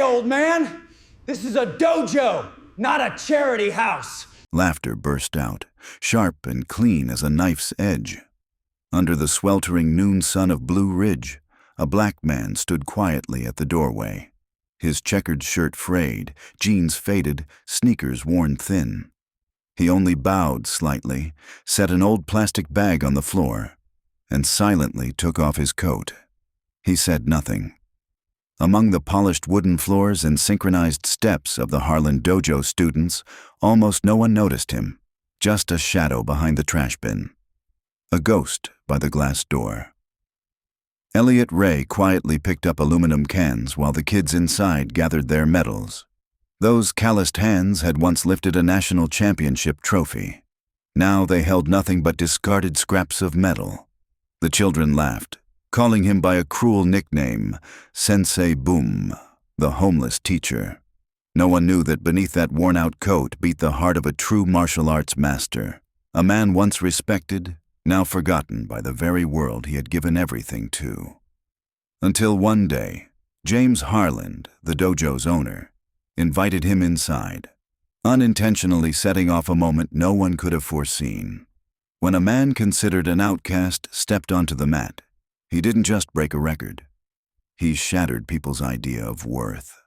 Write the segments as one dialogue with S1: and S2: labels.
S1: old man. This is a dojo, not a charity house.
S2: Laughter burst out, sharp and clean as a knife's edge. Under the sweltering noon sun of Blue Ridge, a black man stood quietly at the doorway. His checkered shirt frayed, jeans faded, sneakers worn thin. He only bowed slightly, set an old plastic bag on the floor, and silently took off his coat. He said nothing. Among the polished wooden floors and synchronized steps of the Harlan Dojo students, almost no one noticed him, just a shadow behind the trash bin. A ghost by the glass door. Elliot Ray quietly picked up aluminum cans while the kids inside gathered their medals. Those calloused hands had once lifted a national championship trophy. Now they held nothing but discarded scraps of metal. The children laughed, calling him by a cruel nickname, Sensei Boom, the homeless teacher. No one knew that beneath that worn-out coat beat the heart of a true martial arts master, a man once respected, now forgotten by the very world he had given everything to. Until one day, James Harlan, the dojo's owner, invited him inside, unintentionally setting off a moment no one could have foreseen. When a man considered an outcast stepped onto the mat, he didn't just break a record. He shattered people's idea of worth.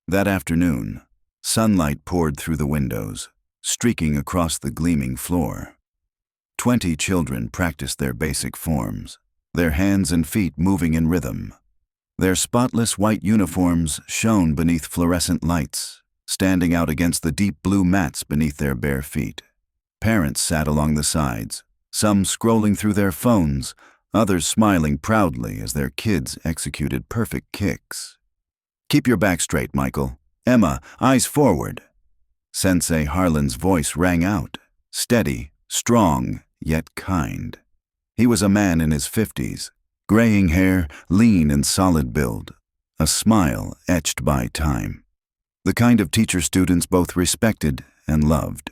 S2: That afternoon, sunlight poured through the windows, streaking across the gleaming floor. 20 children practiced their basic forms, their hands and feet moving in rhythm. Their spotless white uniforms shone beneath fluorescent lights, standing out against the deep blue mats beneath their bare feet. Parents sat along the sides, some scrolling through their phones, others smiling proudly as their kids executed perfect kicks. "Keep your back straight, Michael. Emma, eyes forward." Sensei Harlan's voice rang out, steady, strong, yet kind. He was a man in his 50s, graying hair, lean and solid build, a smile etched by time. The kind of teacher students both respected and loved.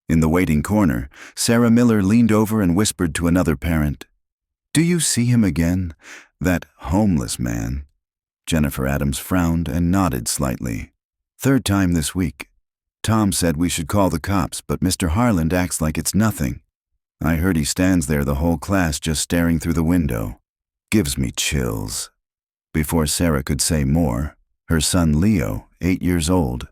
S2: In the waiting corner, Sarah Miller leaned over and whispered to another parent, "Do you see him again? That homeless man?" Jennifer Adams frowned and nodded slightly. "Third time this week. Tom said we should call the cops, but Mr. Harlan acts like it's nothing. I heard he stands there the whole class just staring through the window. Gives me chills." Before Sarah could say more, her son Leo, 8 years old,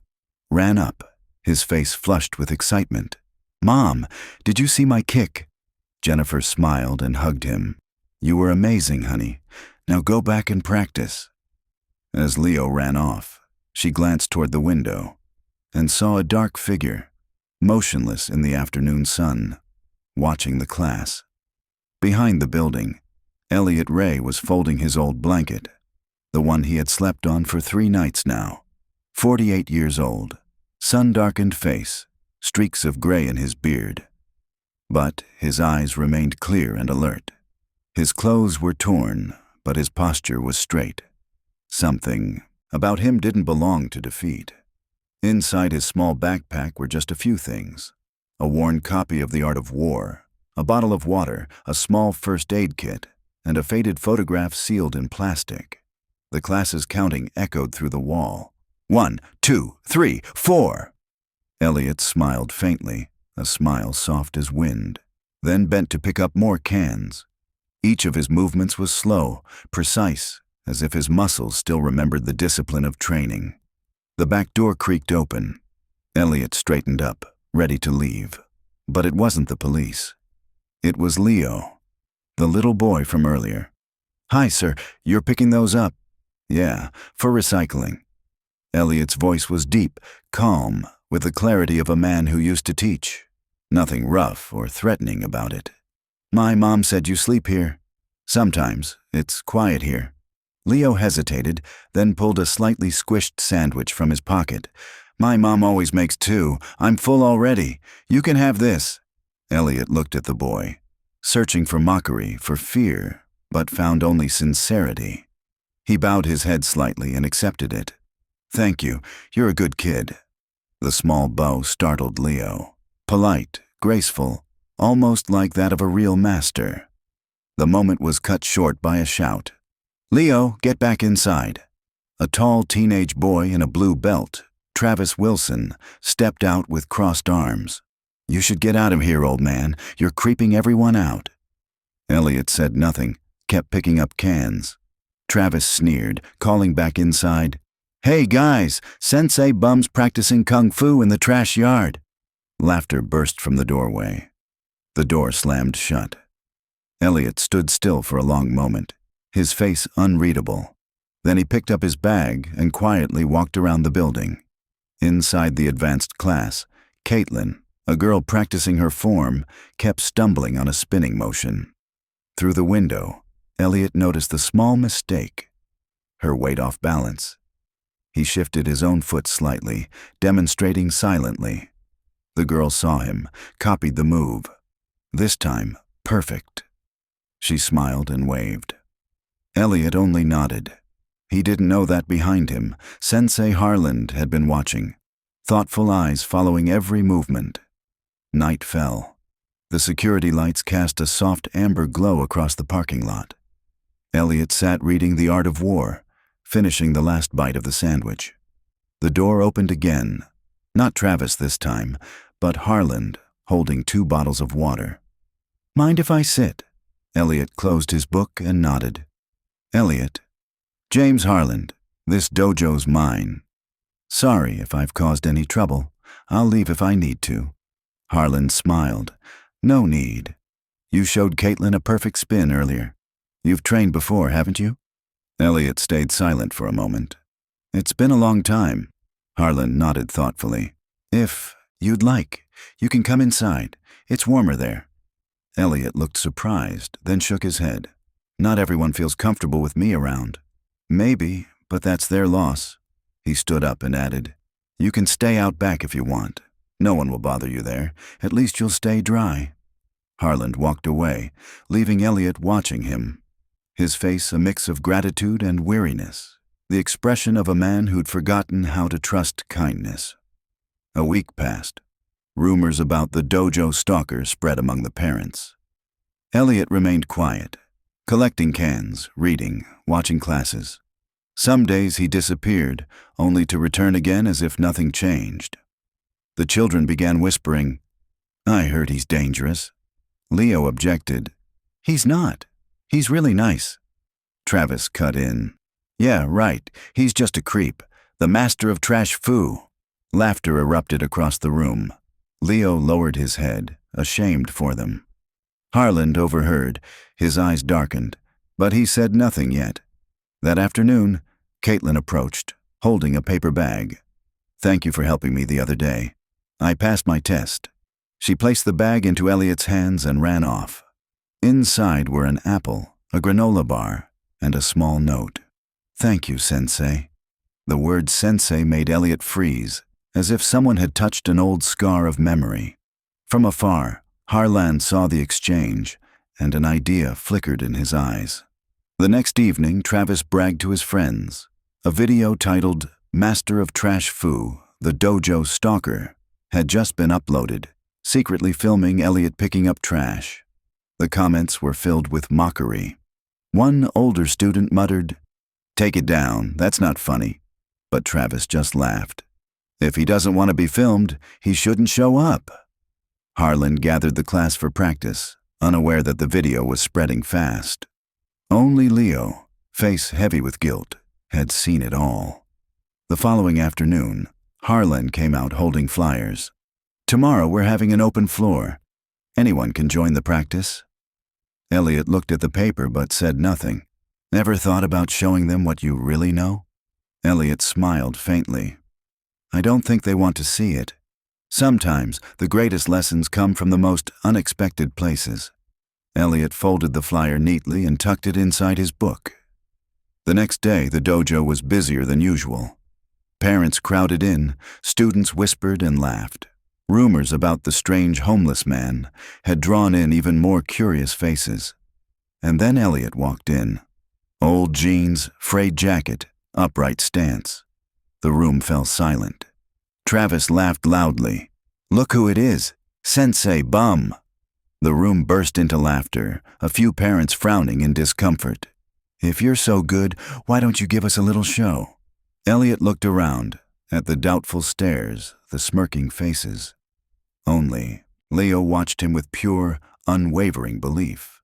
S2: ran up, his face flushed with excitement. "Mom, did you see my kick?" Jennifer smiled and hugged him. "You were amazing, honey. Now go back and practice." As Leo ran off, she glanced toward the window and saw a dark figure, motionless in the afternoon sun, watching the class. Behind the building, Elliot Ray was folding his old blanket, the one he had slept on for 3 nights now. 48 years old, sun-darkened face, streaks of gray in his beard. But his eyes remained clear and alert. His clothes were torn, but his posture was straight. Something about him didn't belong to defeat. Inside his small backpack were just a few things: a worn copy of The Art of War, a bottle of water, a small first aid kit, and a faded photograph sealed in plastic. The class's counting echoed through the wall. 1, 2, 3, 4. Elliot smiled faintly, a smile soft as wind, then bent to pick up more cans. Each of his movements was slow, precise, as if his muscles still remembered the discipline of training. The back door creaked open. Elliot straightened up, ready to leave. But it wasn't the police. It was Leo, the little boy from earlier. "Hi, sir, you're picking those up?" "Yeah, for recycling." Elliot's voice was deep, calm, with the clarity of a man who used to teach. Nothing rough or threatening about it. "My mom said you sleep here." "Sometimes. It's quiet here." Leo hesitated, then pulled a slightly squished sandwich from his pocket. "My mom always makes 2. I'm full already. You can have this." Elliot looked at the boy, searching for mockery, for fear, but found only sincerity. He bowed his head slightly and accepted it. "Thank you. You're a good kid." The small bow startled Leo. Polite, graceful, almost like that of a real master. The moment was cut short by a shout. "Leo, get back inside." A tall teenage boy in a blue belt, Travis Wilson, stepped out with crossed arms. "You should get out of here, old man. You're creeping everyone out." Elliot said nothing, kept picking up cans. Travis sneered, calling back inside, "Hey guys, Sensei Bum's practicing kung fu in the trash yard." Laughter burst from the doorway. The door slammed shut. Elliot stood still for a long moment, his face unreadable. Then he picked up his bag and quietly walked around the building. Inside the advanced class, Caitlin, a girl practicing her form, kept stumbling on a spinning motion. Through the window, Elliot noticed the small mistake: her weight off balance. He shifted his own foot slightly, demonstrating silently. The girl saw him, copied the move. This time, perfect. She smiled and waved. Elliot only nodded. He didn't know that behind him, Sensei Harland had been watching, thoughtful eyes following every movement. Night fell. The security lights cast a soft amber glow across the parking lot. Elliot sat reading The Art of War, finishing the last bite of the sandwich. The door opened again, not Travis this time, but Harland, holding 2 bottles of water. "Mind if I sit?" Elliot closed his book and nodded. "Elliot." "James Harland, this dojo's mine. Sorry if I've caused any trouble. I'll leave if I need to." Harland smiled. "No need. You showed Caitlin a perfect spin earlier. You've trained before, haven't you?" Elliot stayed silent for a moment. "It's been a long time." Harland nodded thoughtfully. "If you'd like, you can come inside. It's warmer there." Elliot looked surprised, then shook his head. "Not everyone feels comfortable with me around." "Maybe, but that's their loss." He stood up and added, "You can stay out back if you want. No one will bother you there. At least you'll stay dry." Harland walked away, leaving Elliot watching him. His face a mix of gratitude and weariness, the expression of a man who'd forgotten how to trust kindness. A week passed. Rumors about the dojo stalker spread among the parents. Elliot remained quiet, collecting cans, reading, watching classes. Some days he disappeared, only to return again as if nothing changed. The children began whispering, "I heard he's dangerous." Leo objected, "He's not. He's really nice." Travis cut in, "Yeah, right. He's just a creep. The master of trash foo." Laughter erupted across the room. Leo lowered his head, ashamed for them. Harland overheard, his eyes darkened, but he said nothing yet. That afternoon, Caitlin approached, holding a paper bag. "Thank you for helping me the other day. I passed my test." She placed the bag into Elliot's hands and ran off. Inside were an apple, a granola bar, and a small note. "Thank you, Sensei." The word Sensei made Elliot freeze, as if someone had touched an old scar of memory. From afar, Harland saw the exchange, and an idea flickered in his eyes. The next evening, Travis bragged to his friends. A video titled "Master of Trash Foo, the Dojo Stalker" had just been uploaded, secretly filming Elliot picking up trash. The comments were filled with mockery. One older student muttered, "Take it down, that's not funny." But Travis just laughed. If he doesn't want to be filmed, he shouldn't show up. Harland gathered the class for practice, unaware that the video was spreading fast. Only Leo, face heavy with guilt, had seen it all. The following afternoon, Harland came out holding flyers. "Tomorrow we're having an open floor. Anyone can join the practice." Elliot looked at the paper but said nothing. "Never thought about showing them what you really know?" Elliot smiled faintly. "I don't think they want to see it. Sometimes the greatest lessons come from the most unexpected places." Elliot folded the flyer neatly and tucked it inside his book. The next day, the dojo was busier than usual. Parents crowded in, students whispered and laughed. Rumors about the strange homeless man had drawn in even more curious faces. And then Elliot walked in. Old jeans, frayed jacket, upright stance. The room fell silent. Travis laughed loudly. "Look who it is, Sensei Bum." The room burst into laughter, a few parents frowning in discomfort. "If you're so good, why don't you give us a little show?" Elliot looked around, at the doubtful stares, the smirking faces. Only Leo watched him with pure, unwavering belief.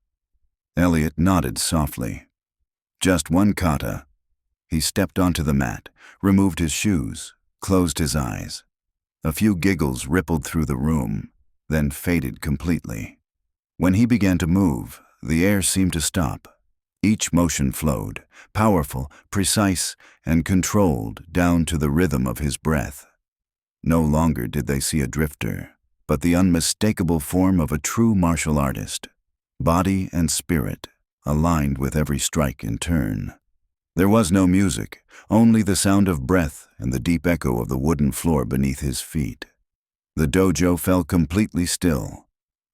S2: Elliot nodded softly. Just one kata. He stepped onto the mat, removed his shoes, closed his eyes. A few giggles rippled through the room, then faded completely. When he began to move, the air seemed to stop. Each motion flowed, powerful, precise, and controlled down to the rhythm of his breath. No longer did they see a drifter, but the unmistakable form of a true martial artist, body and spirit aligned with every strike and turn. There was no music, only the sound of breath and the deep echo of the wooden floor beneath his feet. The dojo fell completely still.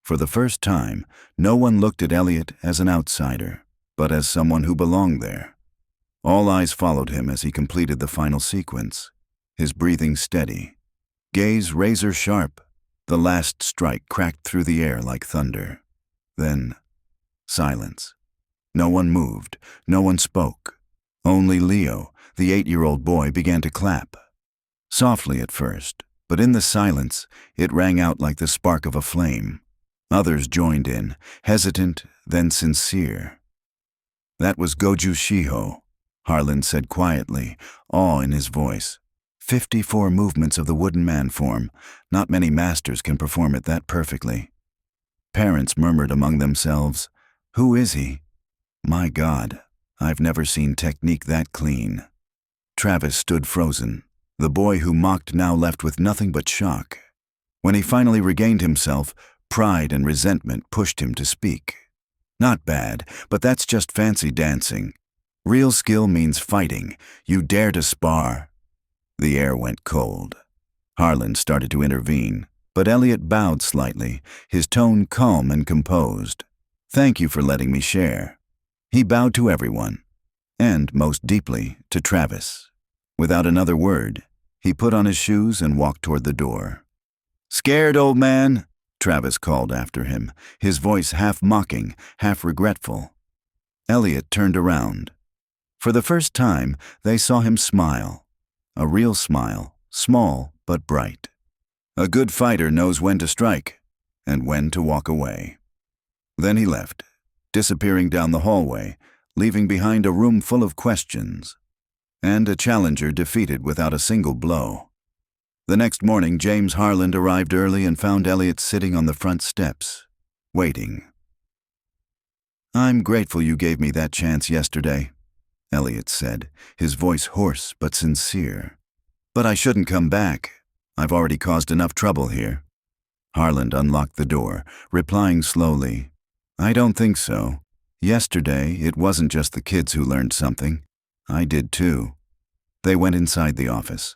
S2: For the first time, no one looked at Elliot as an outsider, but as someone who belonged there. All eyes followed him as he completed the final sequence, his breathing steady, gaze razor sharp. The last strike cracked through the air like thunder. Then, silence. No one moved, no one spoke. Only Leo, the 8-year-old boy, began to clap. Softly at first, but in the silence, it rang out like the spark of a flame. Others joined in, hesitant, then sincere. "That was Goju Shiho," Harlan said quietly, awe in his voice. 54 movements of the wooden man form. Not many masters can perform it that perfectly. Parents murmured among themselves, "Who is he? My God, I've never seen technique that clean." Travis stood frozen, the boy who mocked now left with nothing but shock. When he finally regained himself, pride and resentment pushed him to speak. "Not bad, but that's just fancy dancing. Real skill means fighting. You dare to spar." The air went cold. Harlan started to intervene, but Elliot bowed slightly, his tone calm and composed. "Thank you for letting me share." He bowed to everyone, and, most deeply, to Travis. Without another word, he put on his shoes and walked toward the door. "Scared, old man?" Travis called after him, his voice half mocking, half regretful. Elliot turned around. For the first time, they saw him smile. A real smile, small but bright. A good fighter knows when to strike and when to walk away. Then he left, disappearing down the hallway, leaving behind a room full of questions, and a challenger defeated without a single blow. The next morning, James Harlan arrived early and found Elliot sitting on the front steps, waiting. "I'm grateful you gave me that chance yesterday," Elliot said, his voice hoarse but sincere. "But I shouldn't come back. I've already caused enough trouble here." Harlan unlocked the door, replying slowly, "I don't think so. Yesterday, it wasn't just the kids who learned something. I did too." They went inside the office.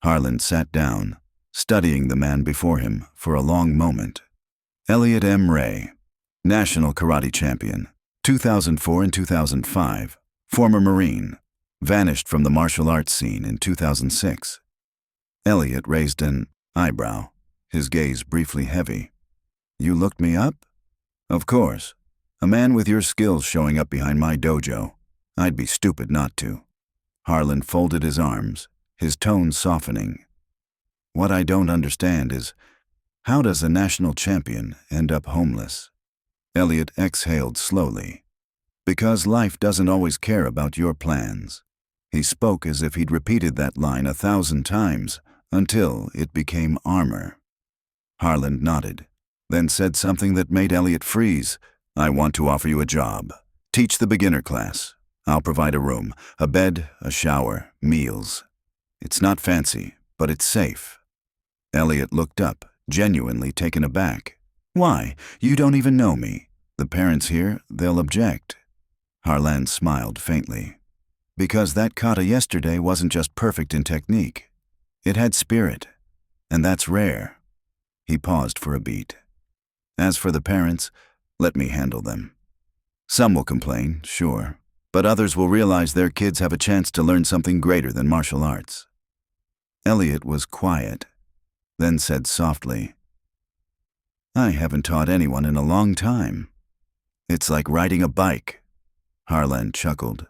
S2: Harlan sat down, studying the man before him for a long moment. Elliot M. Ray, national karate champion, 2004 and 2005, former Marine, vanished from the martial arts scene in 2006. Elliot raised an eyebrow, his gaze briefly heavy. "You looked me up?" "Of course. A man with your skills showing up behind my dojo. I'd be stupid not to." Harlan folded his arms, his tone softening. "What I don't understand is, how does a national champion end up homeless?" Elliot exhaled slowly. "Because life doesn't always care about your plans." He spoke as if he'd repeated that line 1,000 times until it became armor. Harlan nodded, then said something that made Elliot freeze. "I want to offer you a job. Teach the beginner class. I'll provide a room, a bed, a shower, meals. It's not fancy, but it's safe." Elliot looked up, genuinely taken aback. "Why? You don't even know me. The parents here, they'll object." Harlan smiled faintly. "Because that kata yesterday wasn't just perfect in technique. It had spirit, and that's rare." He paused for a beat. "As for the parents, let me handle them. Some will complain, sure, but others will realize their kids have a chance to learn something greater than martial arts." Elliot was quiet, then said softly, "I haven't taught anyone in a long time. It's like riding a bike." Harlan chuckled.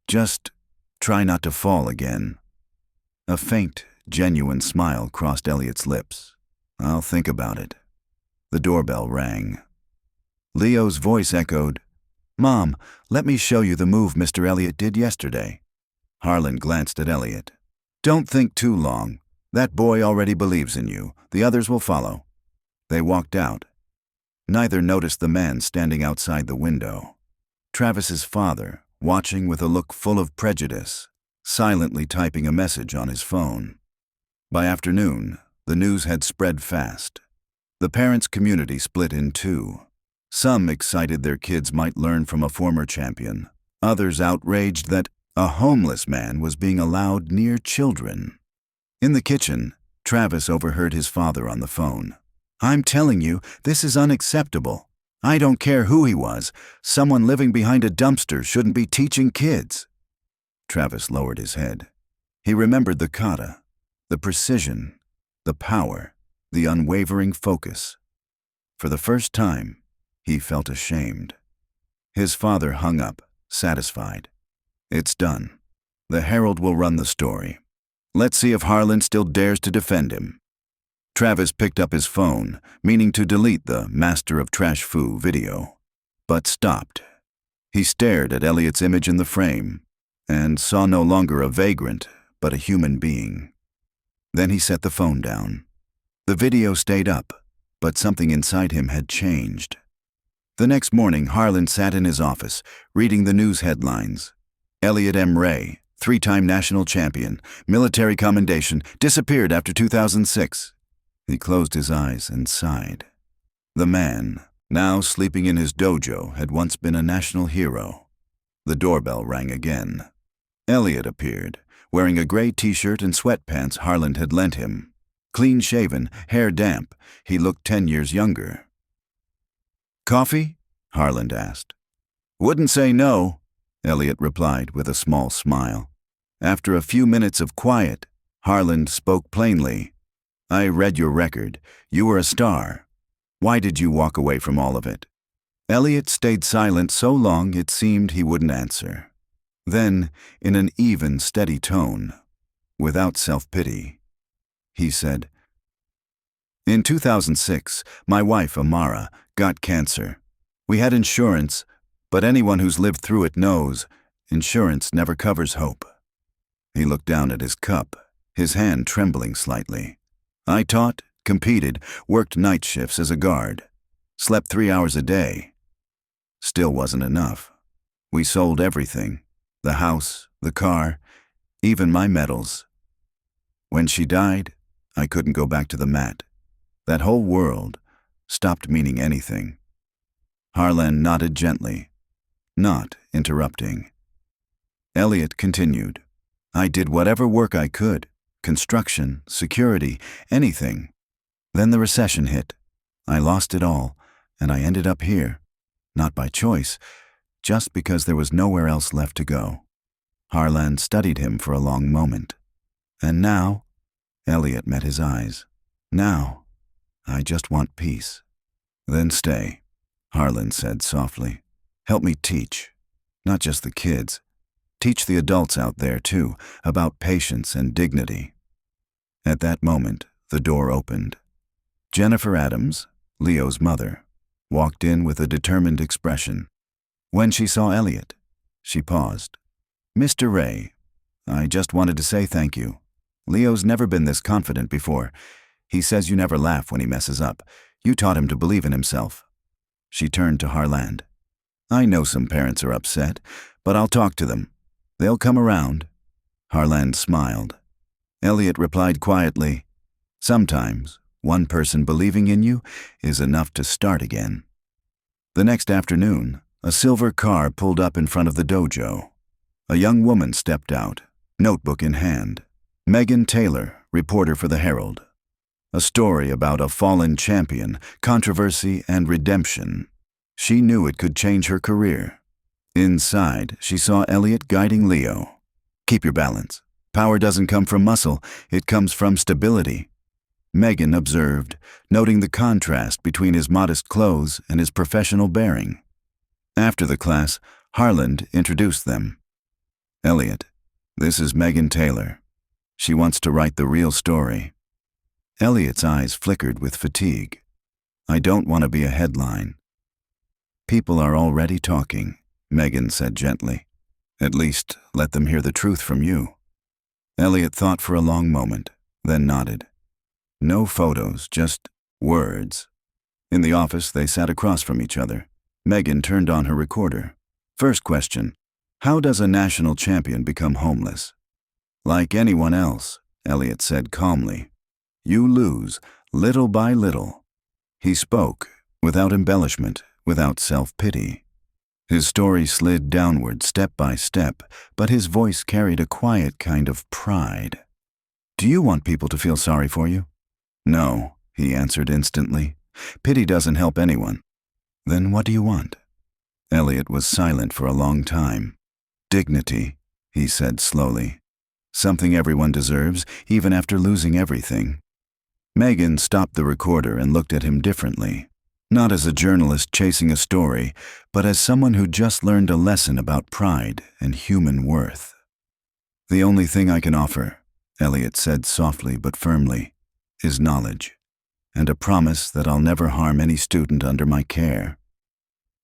S2: "Just try not to fall again." A faint, genuine smile crossed Elliot's lips. "I'll think about it." The doorbell rang. Leo's voice echoed, "Mom, let me show you the move Mr. Elliot did yesterday." Harlan glanced at Elliot. "Don't think too long. That boy already believes in you. The others will follow." They walked out. Neither noticed the man standing outside the window. Travis's father, watching with a look full of prejudice, silently typing a message on his phone. By afternoon, the news had spread fast. The parents' community split in two. Some excited their kids might learn from a former champion. Others outraged that a homeless man was being allowed near children. In the kitchen, Travis overheard his father on the phone. "I'm telling you, this is unacceptable. I don't care who he was. Someone living behind a dumpster shouldn't be teaching kids." Travis lowered his head. He remembered the kata, the precision, the power, the unwavering focus. For the first time, he felt ashamed. His father hung up, satisfied. "It's done. The Herald will run the story. Let's see if Harlan still dares to defend him." Travis picked up his phone, meaning to delete the Master of Trash Foo video, but stopped. He stared at Elliot's image in the frame and saw no longer a vagrant, but a human being. Then he set the phone down. The video stayed up, but something inside him had changed. The next morning, Harlan sat in his office, reading the news headlines. Elliot Ray, 3-time national champion, military commendation, disappeared after 2006. He closed his eyes and sighed. The man, now sleeping in his dojo, had once been a national hero. The doorbell rang again. Elliot appeared, wearing a gray t-shirt and sweatpants Harlan had lent him. Clean-shaven, hair damp, he looked 10 years younger. "Coffee?" Harlan asked. "Wouldn't say no," Elliot replied with a small smile. After a few minutes of quiet, Harlan spoke plainly. "I read your record. You were a star. Why did you walk away from all of it?" Elliot stayed silent so long it seemed he wouldn't answer. Then, in an even, steady tone, without self-pity, he said, "In 2006, my wife, Amara, got cancer. We had insurance, but anyone who's lived through it knows insurance never covers hope." He looked down at his cup, his hand trembling slightly. "I taught, competed, worked night shifts as a guard, slept 3 hours a day. Still wasn't enough. We sold everything, the house, the car, even my medals. When she died, I couldn't go back to the mat. That whole world stopped meaning anything." Harlan nodded gently, not interrupting. Elliot continued, "I did whatever work I could. Construction, security, anything. Then the recession hit. I lost it all, and I ended up here, not by choice, just because there was nowhere else left to go." Harlan studied him for a long moment. "And now," Elliot met his eyes, "now, I just want peace." "Then stay," Harlan said softly. "Help me teach, not just the kids. Teach the adults out there, too, about patience and dignity." At that moment, the door opened. Jennifer Adams, Leo's mother, walked in with a determined expression. When she saw Elliot, she paused. "Mr. Ray, I just wanted to say thank you. Leo's never been this confident before. He says you never laugh when he messes up. You taught him to believe in himself." She turned to Harlan. "I know some parents are upset, but I'll talk to them. They'll come around." Harlan smiled. Elliot replied quietly, "Sometimes one person believing in you is enough to start again." The next afternoon, a silver car pulled up in front of the dojo. A young woman stepped out, notebook in hand. Megan Taylor, reporter for the Herald. A story about a fallen champion, controversy, and redemption. She knew it could change her career. Inside, she saw Elliot guiding Leo. "Keep your balance. Power doesn't come from muscle, it comes from stability." Megan observed, noting the contrast between his modest clothes and his professional bearing. After the class, Harlan introduced them. "Elliot, this is Megan Taylor. She wants to write the real story. Elliot's eyes flickered with fatigue. I don't want to be a headline. People are already talking, Megan said gently. At least, let them hear the truth from you. Elliot thought for a long moment, then nodded. No photos, just words. In the office, they sat across from each other. Megan turned on her recorder. First question, how does a national champion become homeless? Like anyone else, Elliot said calmly. You lose, little by little. He spoke, without embellishment, without self-pity. His story slid downward step by step, but his voice carried a quiet kind of pride. Do you want people to feel sorry for you? No, he answered instantly. Pity doesn't help anyone. Then what do you want? Elliot was silent for a long time. Dignity, he said slowly. Something everyone deserves, even after losing everything. Megan stopped the recorder and looked at him differently. Not as a journalist chasing a story, but as someone who just learned a lesson about pride and human worth. The only thing I can offer, Elliot said softly but firmly, is knowledge, and a promise that I'll never harm any student under my care.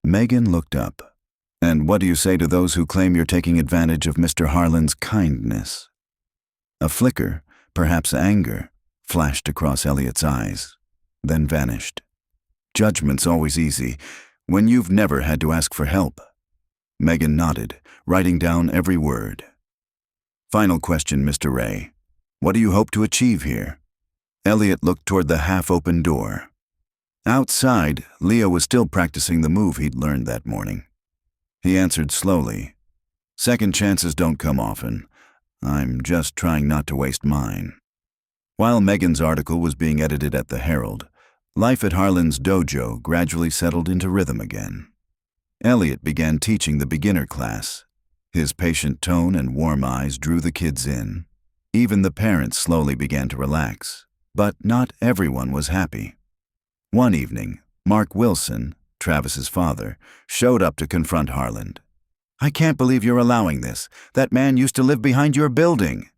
S2: Megan looked up. And what do you say to those who claim you're taking advantage of Mr. Harlan's kindness? A flicker, perhaps anger, flashed across Elliot's eyes, then vanished. Judgment's always easy, when you've never had to ask for help. Megan nodded, writing down every word. Final question, Mr. Ray. What do you hope to achieve here? Elliot looked toward the half-open door. Outside, Leo was still practicing the move he'd learned that morning. He answered slowly. Second chances don't come often. I'm just trying not to waste mine. While Megan's article was being edited at the Herald, life at Harlan's dojo gradually settled into rhythm again. Elliot began teaching the beginner class. His patient tone and warm eyes drew the kids in. Even the parents slowly began to relax, but not everyone was happy. One evening, Mark Wilson, Travis's father, showed up to confront Harlan. I can't believe you're allowing this. That man used to live behind your building.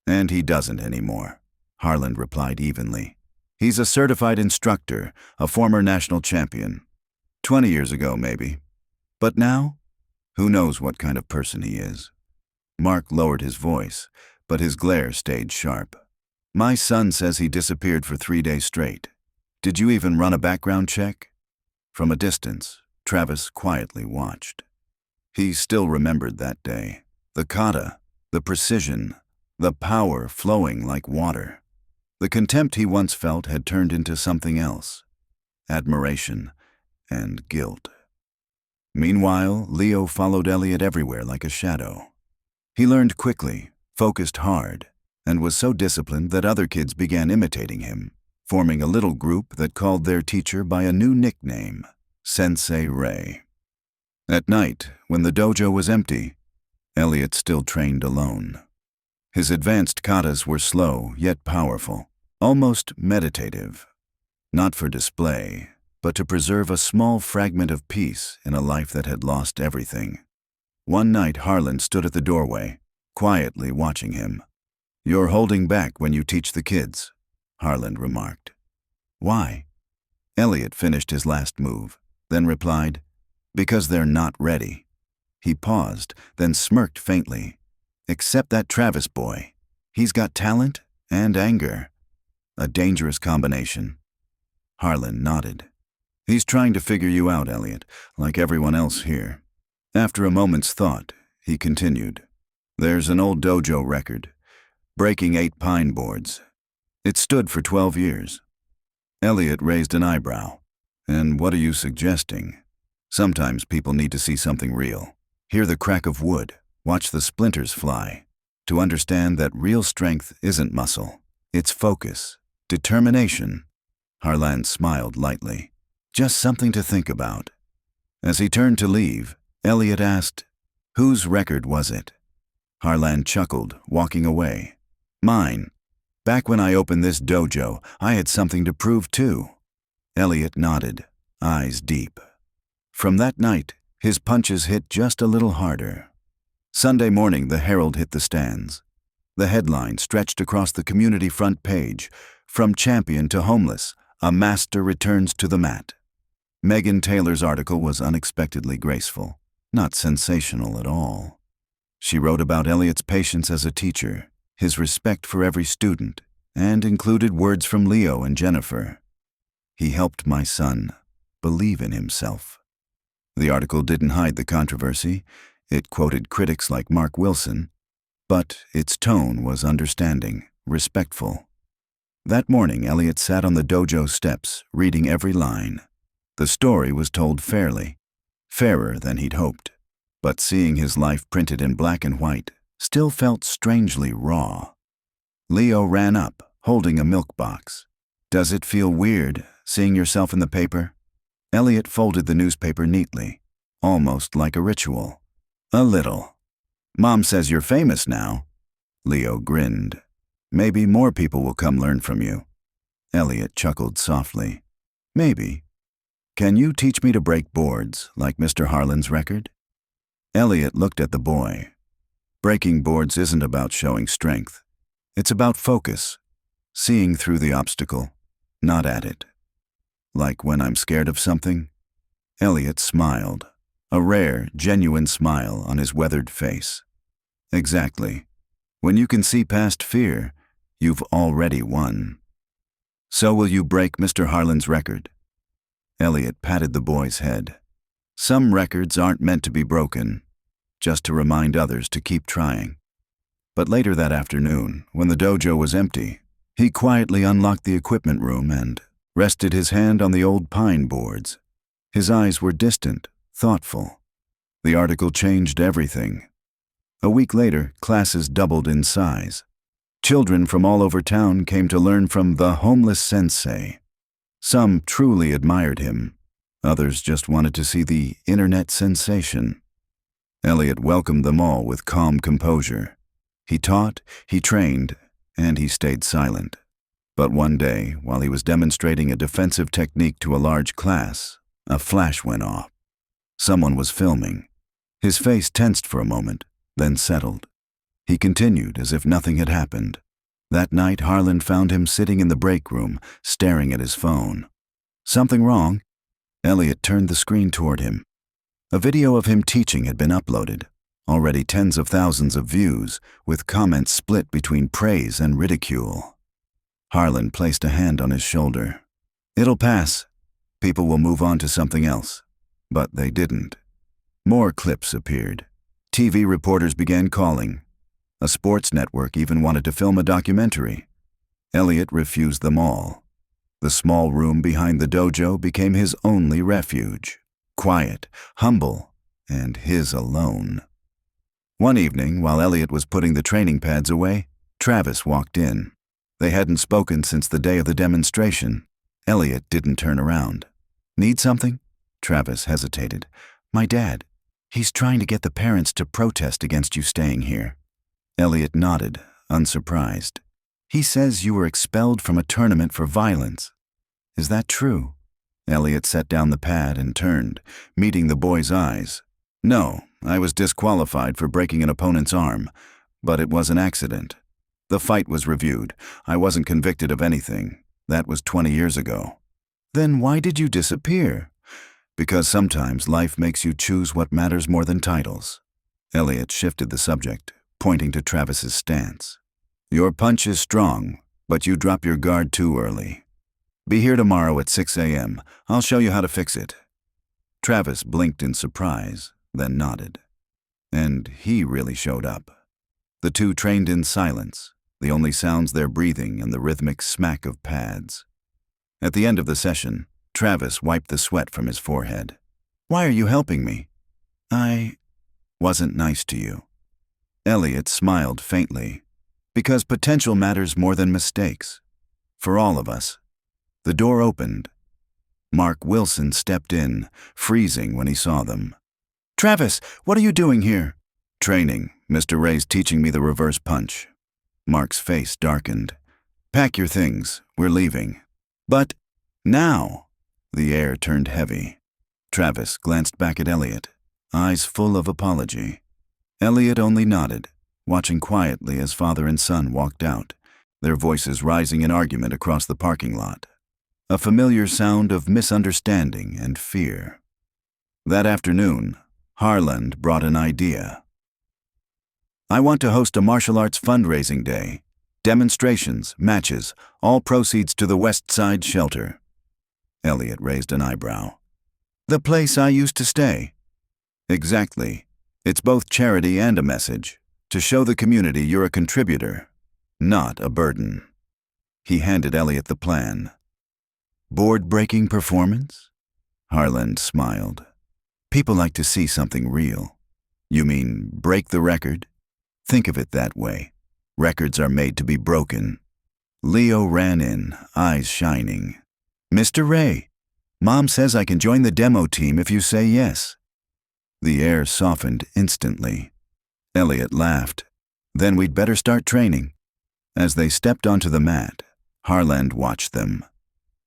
S2: And he doesn't anymore, Harlan replied evenly. He's a certified instructor, a former national champion. 20 years ago, maybe. But now, who knows what kind of person he is. Mark lowered his voice, but his glare stayed sharp. My son says he disappeared for 3 days straight. Did you even run a background check? From a distance, Travis quietly watched. He still remembered that day. The kata, the precision, the power flowing like water. The contempt he once felt had turned into something else. Admiration and guilt. Meanwhile, Leo followed Elliot everywhere like a shadow. He learned quickly, focused hard, and was so disciplined that other kids began imitating him, forming a little group that called their teacher by a new nickname, Sensei Ray. At night, when the dojo was empty, Elliot still trained alone. His advanced katas were slow yet powerful, almost meditative. Not for display, but to preserve a small fragment of peace in a life that had lost everything. One night Harlan stood at the doorway, quietly watching him. You're holding back when you teach the kids, Harlan remarked. Why? Elliot finished his last move, then replied, because they're not ready. He paused, then smirked faintly. Except that Travis boy. He's got talent and anger. A dangerous combination. Harlan nodded. He's trying to figure you out, Elliot, like everyone else here. After a moment's thought, he continued. There's an old dojo record, breaking 8 pine boards. It stood for 12 years. Elliot raised an eyebrow. And what are you suggesting? Sometimes people need to see something real. Hear the crack of wood, watch the splinters fly, to understand that real strength isn't muscle. It's focus, determination. Harlan smiled lightly. Just something to think about. As he turned to leave, Elliot asked, whose record was it? Harlan chuckled, walking away. Mine. Back when I opened this dojo, I had something to prove too. Elliot nodded, eyes deep. From that night, his punches hit just a little harder. Sunday morning, the Herald hit the stands. The headline stretched across the community front page, "From Champion to Homeless, a Master Returns to the Mat." Megan Taylor's article was unexpectedly graceful, not sensational at all. She wrote about Elliot's patience as a teacher, his respect for every student, and included words from Leo and Jennifer. "He helped my son believe in himself." The article didn't hide the controversy. It quoted critics like Mark Wilson, but its tone was understanding, respectful. That morning, Elliot sat on the dojo steps, reading every line. The story was told fairly, fairer than he'd hoped, but seeing his life printed in black and white still felt strangely raw. Leo ran up, holding a milk box. "Does it feel weird, seeing yourself in the paper?" Elliot folded the newspaper neatly, almost like a ritual. "A little. Mom says you're famous now." Leo grinned. "Maybe more people will come learn from you." Elliot chuckled softly. "Maybe. Can you teach me to break boards, like Mr. Harlan's record?" Elliot looked at the boy. Breaking boards isn't about showing strength. It's about focus, seeing through the obstacle, not at it. "Like when I'm scared of something?" Elliot smiled, a rare, genuine smile on his weathered face. "Exactly. When you can see past fear, you've already won." "So will you break Mr. Harlan's record?" Elliot patted the boy's head. "Some records aren't meant to be broken, just to remind others to keep trying." But later that afternoon, when the dojo was empty, he quietly unlocked the equipment room and rested his hand on the old pine boards. His eyes were distant, thoughtful. The article changed everything. A week later, classes doubled in size. Children from all over town came to learn from the homeless sensei. Some truly admired him. Others just wanted to see the internet sensation. Elliot welcomed them all with calm composure. He taught, he trained, and he stayed silent. But one day, while he was demonstrating a defensive technique to a large class, a flash went off. Someone was filming. His face tensed for a moment, then settled. He continued as if nothing had happened. That night, Harlan found him sitting in the break room, staring at his phone. "Something wrong?" Elliot turned the screen toward him. A video of him teaching had been uploaded, already tens of thousands of views, with comments split between praise and ridicule. Harlan placed a hand on his shoulder. "It'll pass. People will move on to something else." But they didn't. More clips appeared. TV reporters began calling. A sports network even wanted to film a documentary. Elliot refused them all. The small room behind the dojo became his only refuge. Quiet, humble, and his alone. One evening, while Elliot was putting the training pads away, Travis walked in. They hadn't spoken since the day of the demonstration. Elliot didn't turn around. "Need something?" Travis hesitated. "My dad. He's trying to get the parents to protest against you staying here." Elliot nodded, unsurprised. "He says you were expelled from a tournament for violence. Is that true?" Elliot set down the pad and turned, meeting the boy's eyes. "No, I was disqualified for breaking an opponent's arm, but it was an accident. The fight was reviewed. I wasn't convicted of anything. That was 20 years ago." "Then why did you disappear?" "Because sometimes life makes you choose what matters more than titles." Elliot shifted the subject, pointing to Travis's stance. "Your punch is strong, but you drop your guard too early. Be here tomorrow at 6 a.m. I'll show you how to fix it." Travis blinked in surprise, then nodded. And he really showed up. The two trained in silence, the only sounds their breathing and the rhythmic smack of pads. At the end of the session, Travis wiped the sweat from his forehead. "Why are you helping me?" "I wasn't nice to you." Elliot smiled faintly. "Because potential matters more than mistakes. For all of us." The door opened. Mark Wilson stepped in, freezing when he saw them. "Travis, what are you doing here?" "Training. Mr. Ray's teaching me the reverse punch." Mark's face darkened. "Pack your things. We're leaving." "But now." The air turned heavy. Travis glanced back at Elliot, eyes full of apology. Elliot only nodded, watching quietly as father and son walked out, their voices rising in argument across the parking lot. A familiar sound of misunderstanding and fear. That afternoon, Harland brought an idea. "I want to host a martial arts fundraising day. Demonstrations, matches, all proceeds to the West Side Shelter." Elliot raised an eyebrow. "The place I used to stay." "Exactly. It's both charity and a message, to show the community you're a contributor, not a burden." He handed Elliot the plan. "Board-breaking performance?" Harland smiled. "People like to see something real." "You mean break the record?" "Think of it that way. Records are made to be broken." Leo ran in, eyes shining. "Mr. Ray, Mom says I can join the demo team if you say yes." The air softened instantly. Elliot laughed. "Then we'd better start training." As they stepped onto the mat, Harland watched them.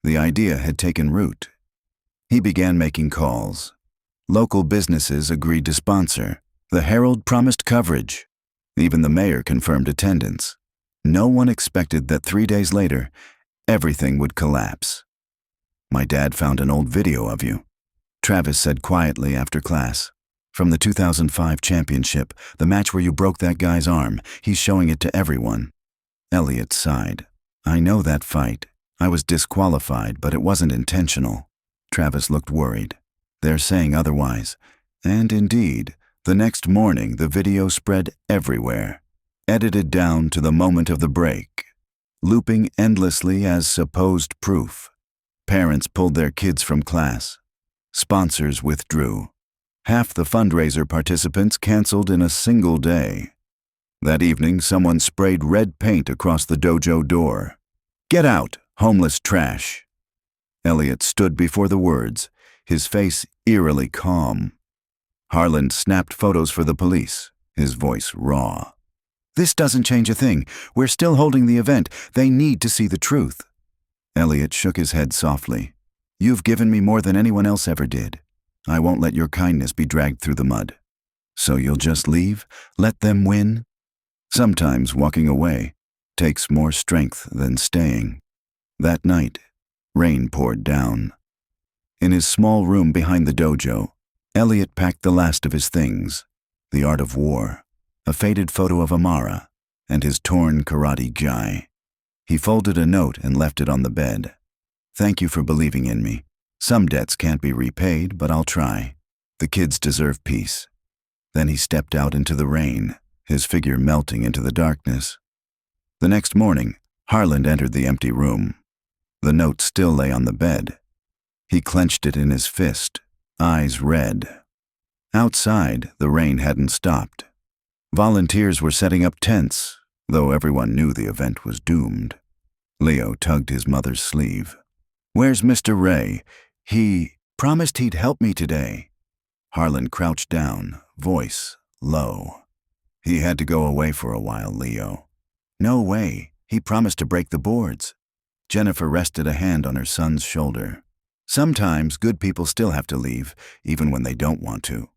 S2: The idea had taken root. He began making calls. Local businesses agreed to sponsor. The Herald promised coverage. Even the mayor confirmed attendance. No one expected that 3 days later, everything would collapse. "My dad found an old video of you," Travis said quietly after class. "From the 2005 championship, the match where you broke that guy's arm. He's showing it to everyone." Elliot sighed. "I know that fight. I was disqualified, but it wasn't intentional." Travis looked worried. "They're saying otherwise." And indeed, the next morning the video spread everywhere, edited down to the moment of the break, looping endlessly as supposed proof. Parents pulled their kids from class. Sponsors withdrew. Half the fundraiser participants canceled in a single day. That evening, someone sprayed red paint across the dojo door. "Get out, homeless trash." Elliot stood before the words, his face eerily calm. Harland snapped photos for the police, his voice raw. "This doesn't change a thing. We're still holding the event. They need to see the truth." Elliot shook his head softly. "You've given me more than anyone else ever did. I won't let your kindness be dragged through the mud." "So you'll just leave? Let them win?" Sometimes walking away takes more strength than staying. That night, rain poured down. In his small room behind the dojo, Elliot packed the last of his things: the art of war, a faded photo of Amara, and his torn karate gi. He folded a note and left it on the bed. "Thank you for believing in me. Some debts can't be repaid, but I'll try. The kids deserve peace." Then he stepped out into the rain, his figure melting into the darkness. The next morning, Harland entered the empty room. The note still lay on the bed. He clenched it in his fist, eyes red. Outside, the rain hadn't stopped. Volunteers were setting up tents, though everyone knew the event was doomed. Leo tugged his mother's sleeve. "Where's Mr. Ray? He promised he'd help me today." Harland crouched down, voice low. "He had to go away for a while, Leo." "No way. He promised to break the boards." Jennifer rested a hand on her son's shoulder. "Sometimes good people still have to leave, even when they don't want to."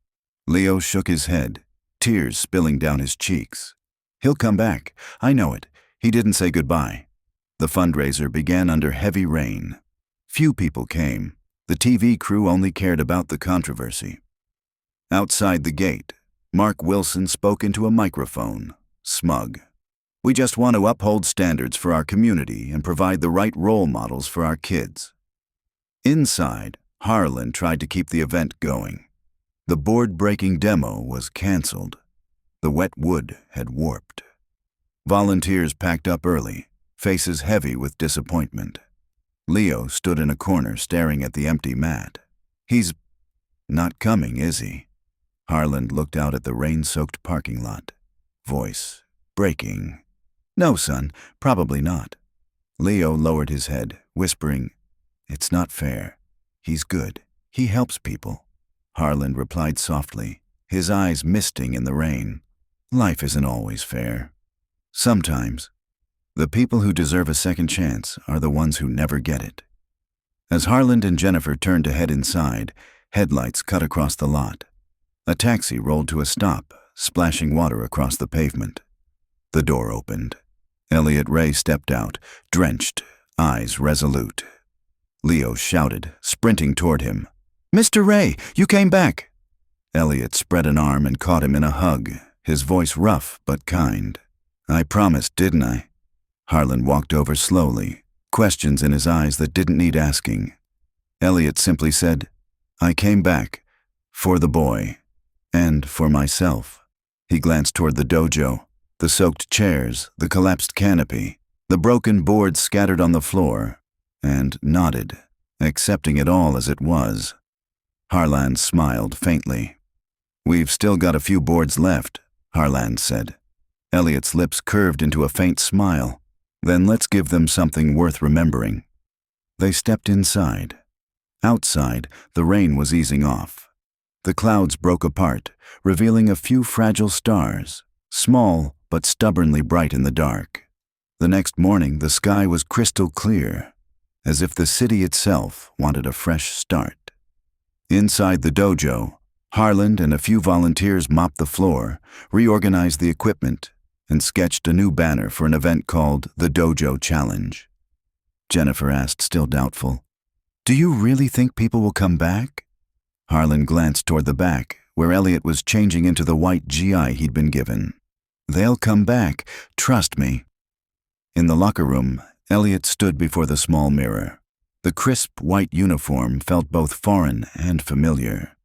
S2: Leo shook his head, tears spilling down his cheeks. "He'll come back. I know it. He didn't say goodbye." The fundraiser began under heavy rain. Few people came. The TV crew only cared about the controversy. Outside the gate, Mark Wilson spoke into a microphone, smug. "We just want to uphold standards for our community and provide the right role models for our kids." Inside, Harland tried to keep the event going. The board-breaking demo was canceled. The wet wood had warped. Volunteers packed up early, faces heavy with disappointment. Leo stood in a corner staring at the empty mat. "He's not coming, is he?" Harland looked out at the rain-soaked parking lot, voice breaking. "No, son, probably not." Leo lowered his head, whispering, "It's not fair. He's good. He helps people." Harland replied softly, his eyes misting in the rain. "Life isn't always fair. Sometimes. The people who deserve a second chance are the ones who never get it." As Harland and Jennifer turned to head inside, headlights cut across the lot. A taxi rolled to a stop, splashing water across the pavement. The door opened. Elliot Ray stepped out, drenched, eyes resolute. Leo shouted, sprinting toward him. "Mr. Ray, you came back!" Elliot spread an arm and caught him in a hug, his voice rough but kind. "I promised, didn't I?" Harlan walked over slowly, questions in his eyes that didn't need asking. Elliot simply said, "I came back. For the boy. And for myself." He glanced toward the dojo, the soaked chairs, the collapsed canopy, the broken boards scattered on the floor, and nodded, accepting it all as it was. Harlan smiled faintly. "We've still got a few boards left," Harlan said. Elliot's lips curved into a faint smile. "Then let's give them something worth remembering." They stepped inside. Outside, the rain was easing off. The clouds broke apart, revealing a few fragile stars, small but stubbornly bright in the dark. The next morning, the sky was crystal clear, as if the city itself wanted a fresh start. Inside the dojo, Harlan and a few volunteers mopped the floor, reorganized the equipment, and sketched a new banner for an event called the Dojo Challenge. Jennifer asked, still doubtful, "Do you really think people will come back?" Harlan glanced toward the back, where Elliot was changing into the white GI he'd been given. "They'll come back, trust me." In the locker room, Elliot stood before the small mirror. The crisp white uniform felt both foreign and familiar.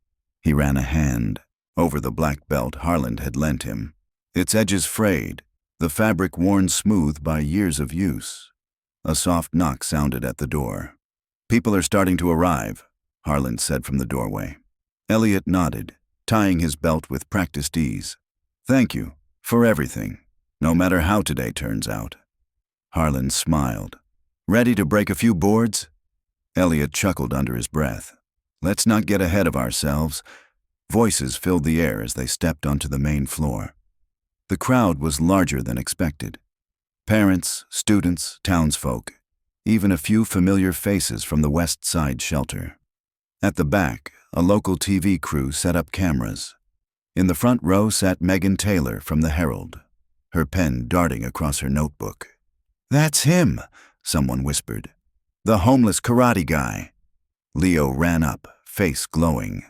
S2: He ran a hand over the black belt Harlan had lent him, its edges frayed, the fabric worn smooth by years of use. A soft knock sounded at the door. "People are starting to arrive," Harlan said from the doorway. Elliot nodded, tying his belt with practiced ease. "Thank you for everything, no matter how today turns out." Harlan smiled. "Ready to break a few boards?" Elliot chuckled under his breath. "Let's not get ahead of ourselves." Voices filled the air as they stepped onto the main floor. The crowd was larger than expected. Parents, students, townsfolk, even a few familiar faces from the West Side shelter. At the back, a local TV crew set up cameras. In the front row sat Megan Taylor from the Herald, her pen darting across her notebook. "That's him," someone whispered. "The homeless karate guy." Leo ran up, face glowing.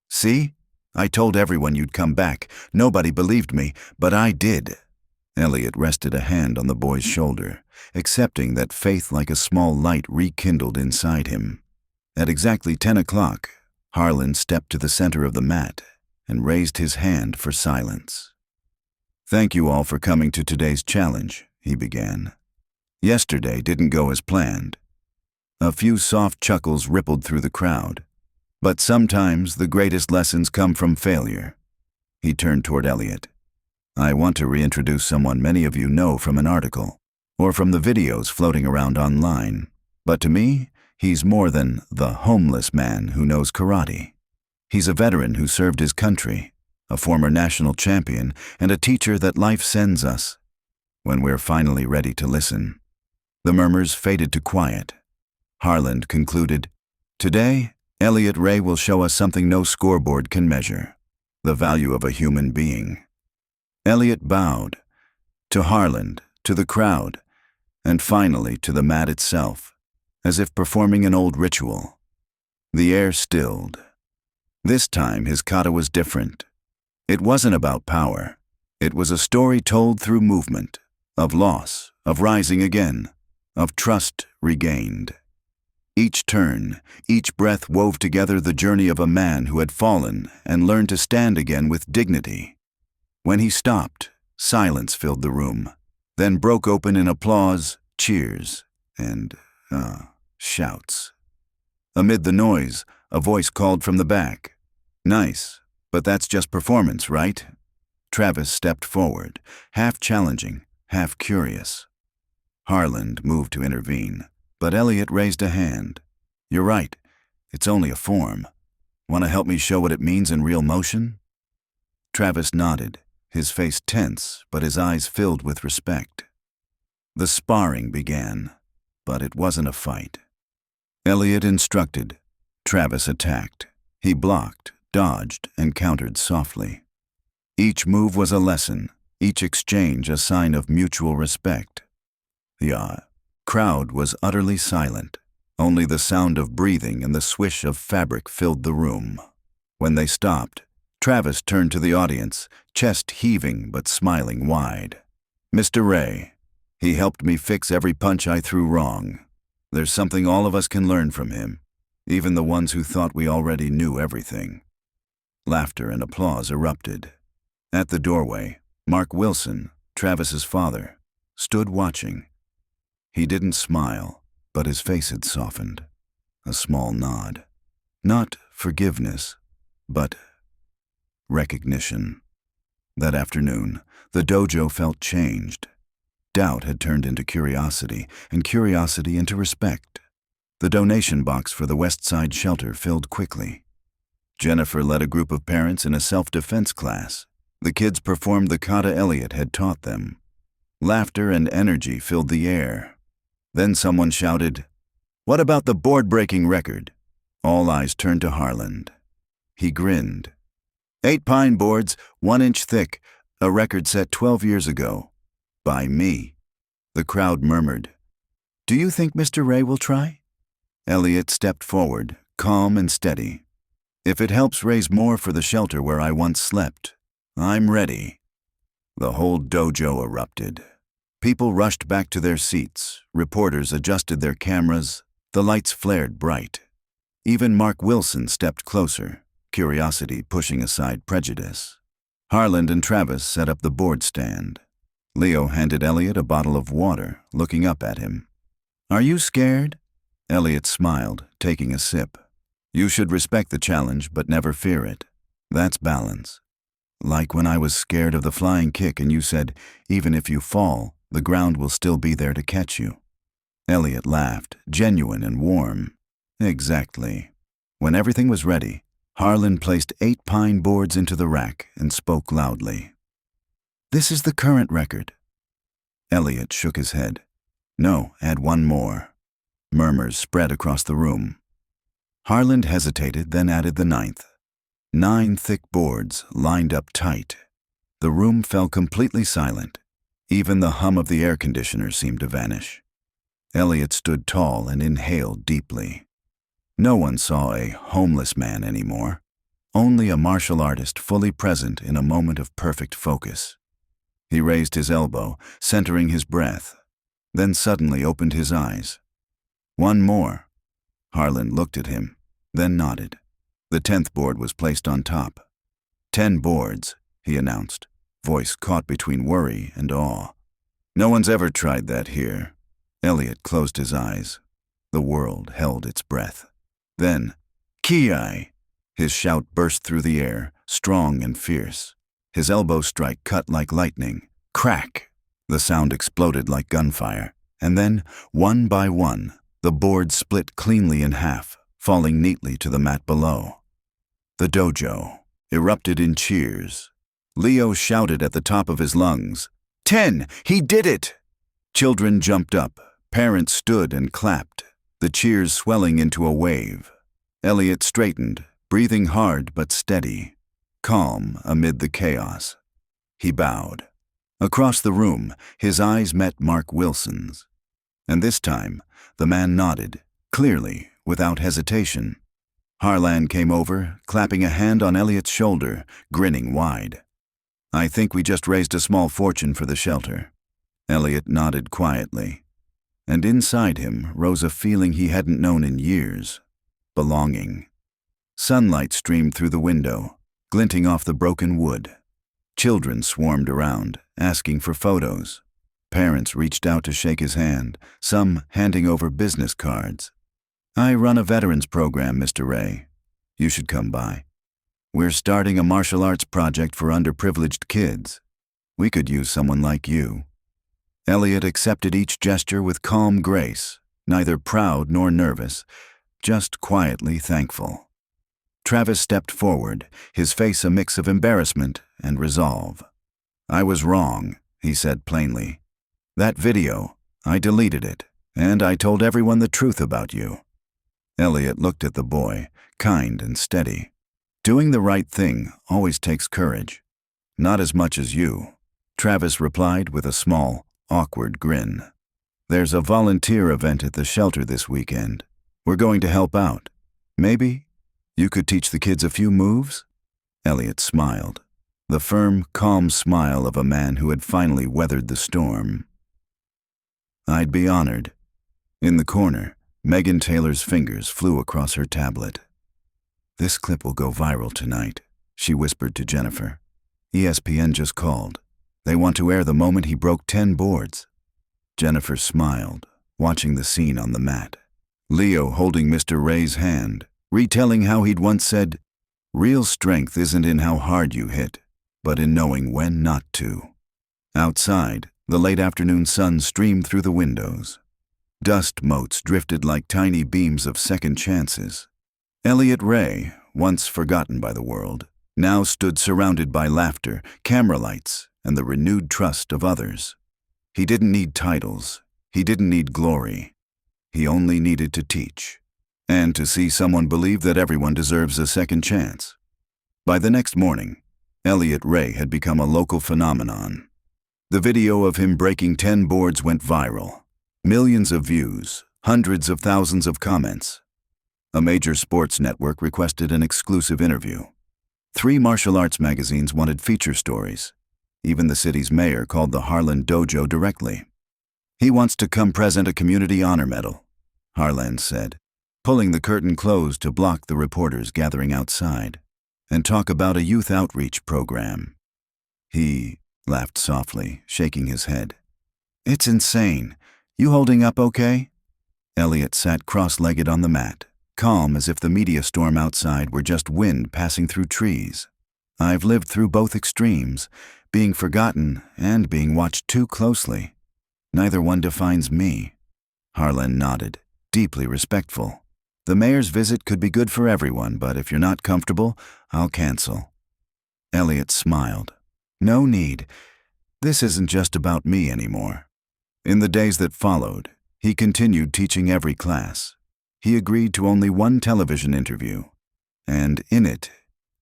S2: "See? I told everyone you'd come back. Nobody believed me, but I did." Elliot rested a hand on the boy's shoulder, accepting that faith like a small light rekindled inside him. At exactly 10 o'clock, Harlan stepped to the center of the mat and raised his hand for silence. "Thank you all for coming to today's challenge," he began. "Yesterday didn't go as planned." A few soft chuckles rippled through the crowd. "But sometimes the greatest lessons come from failure." He turned toward Elliot. "I want to reintroduce someone many of you know from an article, or from the videos floating around online. But to me, he's more than the homeless man who knows karate. He's a veteran who served his country, a former national champion, and a teacher that life sends us when we're finally ready to listen." The murmurs faded to quiet. Harlan concluded, "Today, Elliot Ray will show us something no scoreboard can measure, the value of a human being." Elliot bowed, to Harlan, to the crowd, and finally to the mat itself, as if performing an old ritual. The air stilled. This time his kata was different. It wasn't about power. It was a story told through movement, of loss, of rising again, of trust regained. Each turn, each breath wove together the journey of a man who had fallen and learned to stand again with dignity. When he stopped, silence filled the room, then broke open in applause, cheers, and, shouts. Amid the noise, a voice called from the back, "Nice, but that's just performance, right?" Travis stepped forward, half challenging, half curious. Harlan moved to intervene, but Elliot raised a hand. "You're right, it's only a form. Want to help me show what it means in real motion?" Travis nodded, his face tense, but his eyes filled with respect. The sparring began, but it wasn't a fight. Elliot instructed. Travis attacked. He blocked, dodged, and countered softly. Each move was a lesson, each exchange a sign of mutual respect. The crowd was utterly silent. Only the sound of breathing and the swish of fabric filled the room. When they stopped, Travis turned to the audience, chest heaving but smiling wide. "Mr. Ray, he helped me fix every punch I threw wrong. There's something all of us can learn from him, even the ones who thought we already knew everything." Laughter and applause erupted. At the doorway, Mark Wilson, Travis's father, stood watching. He didn't smile, but his face had softened. A small nod. Not forgiveness, but recognition. That afternoon, the dojo felt changed. Doubt had turned into curiosity, and curiosity into respect. The donation box for the West Side shelter filled quickly. Jennifer led a group of parents in a self-defense class. The kids performed the kata Elliot had taught them. Laughter and energy filled the air. Then someone shouted, "What about the board-breaking record?" All eyes turned to Harland. He grinned. 8 pine boards, 1 inch thick, a record set 12 years ago. By me. The crowd murmured. "Do you think Mr. Ray will try?" Elliot stepped forward, calm and steady. "If it helps raise more for the shelter where I once slept, I'm ready." The whole dojo erupted. People rushed back to their seats, reporters adjusted their cameras, the lights flared bright. Even Mark Wilson stepped closer, curiosity pushing aside prejudice. Harland and Travis set up the board stand. Leo handed Elliot a bottle of water, looking up at him. "Are you scared?" Elliot smiled, taking a sip. "You should respect the challenge, but never fear it. That's balance. Like when I was scared of the flying kick and you said, even if you fall, the ground will still be there to catch you." Elliot laughed, genuine and warm. "Exactly." When everything was ready, Harland placed 8 pine boards into the rack and spoke loudly. "This is the current record." Elliot shook his head. "No, add 1 more." Murmurs spread across the room. Harland hesitated, then added the 9th. 9 thick boards lined up tight. The room fell completely silent. Even the hum of the air conditioner seemed to vanish. Elliot stood tall and inhaled deeply. No one saw a homeless man anymore, only a martial artist fully present in a moment of perfect focus. He raised his elbow, centering his breath, then suddenly opened his eyes. "1 more." Harland looked at him, then nodded. The 10th board was placed on top. 10 boards, he announced, voice caught between worry and awe. "No one's ever tried that here." Elliot closed his eyes. The world held its breath. Then, "Ki-ai!" His shout burst through the air, strong and fierce. His elbow strike cut like lightning. Crack! The sound exploded like gunfire. And then, one by one, the boards split cleanly in half, falling neatly to the mat below. The dojo erupted in cheers. Leo shouted at the top of his lungs, "10! He did it!" Children jumped up. Parents stood and clapped, the cheers swelling into a wave. Elliot straightened, breathing hard but steady, calm amid the chaos. He bowed. Across the room, his eyes met Mark Wilson's. And this time, the man nodded, clearly, without hesitation. Harland came over, clapping a hand on Elliot's shoulder, grinning wide. "I think we just raised a small fortune for the shelter." Elliot nodded quietly. And inside him rose a feeling he hadn't known in years. Belonging. Sunlight streamed through the window, glinting off the broken wood. Children swarmed around, asking for photos. Parents reached out to shake his hand, some handing over business cards. "I run a veterans program, Mr. Ray. You should come by. We're starting a martial arts project for underprivileged kids. We could use someone like you." Elliot accepted each gesture with calm grace, neither proud nor nervous, just quietly thankful. Travis stepped forward, his face a mix of embarrassment and resolve. "I was wrong," he said plainly. "That video, I deleted it, and I told everyone the truth about you." Elliot looked at the boy, kind and steady. "Doing the right thing always takes courage. Not as much as you, Travis replied with a small, awkward grin. "There's a volunteer event at the shelter this weekend. We're going to help out. Maybe you could teach the kids a few moves?" Elliot smiled, the firm, calm smile of a man who had finally weathered the storm. "I'd be honored." In the corner, Megan Taylor's fingers flew across her tablet. "This clip will go viral tonight," she whispered to Jennifer. "ESPN just called. They want to air the moment he broke 10 boards. Jennifer smiled, watching the scene on the mat. Leo holding Mr. Ray's hand, retelling how he'd once said, "Real strength isn't in how hard you hit, but in knowing when not to." Outside, the late afternoon sun streamed through the windows. Dust motes drifted like tiny beams of second chances. Elliot Ray, once forgotten by the world, now stood surrounded by laughter, camera lights, and the renewed trust of others. He didn't need titles. He didn't need glory. He only needed to teach, and to see someone believe that everyone deserves a second chance. By the next morning, Elliot Ray had become a local phenomenon. The video of him breaking 10 boards went viral. Millions of views, hundreds of thousands of comments. A major sports network requested an exclusive interview. 3 martial arts magazines wanted feature stories. Even the city's mayor called the Harlan dojo directly. "He wants to come present a community honor medal," Harlan said, pulling the curtain closed to block the reporters gathering outside, "and talk about a youth outreach program." He laughed softly, shaking his head. "It's insane. You holding up okay?" Elliot sat cross-legged on the mat, calm as if the media storm outside were just wind passing through trees. "I've lived through both extremes, being forgotten and being watched too closely. Neither one defines me." Harlan nodded, deeply respectful. "The mayor's visit could be good for everyone, but if you're not comfortable, I'll cancel." Elliot smiled. "No need. This isn't just about me anymore." In the days that followed, he continued teaching every class. He agreed to only one television interview, and in it,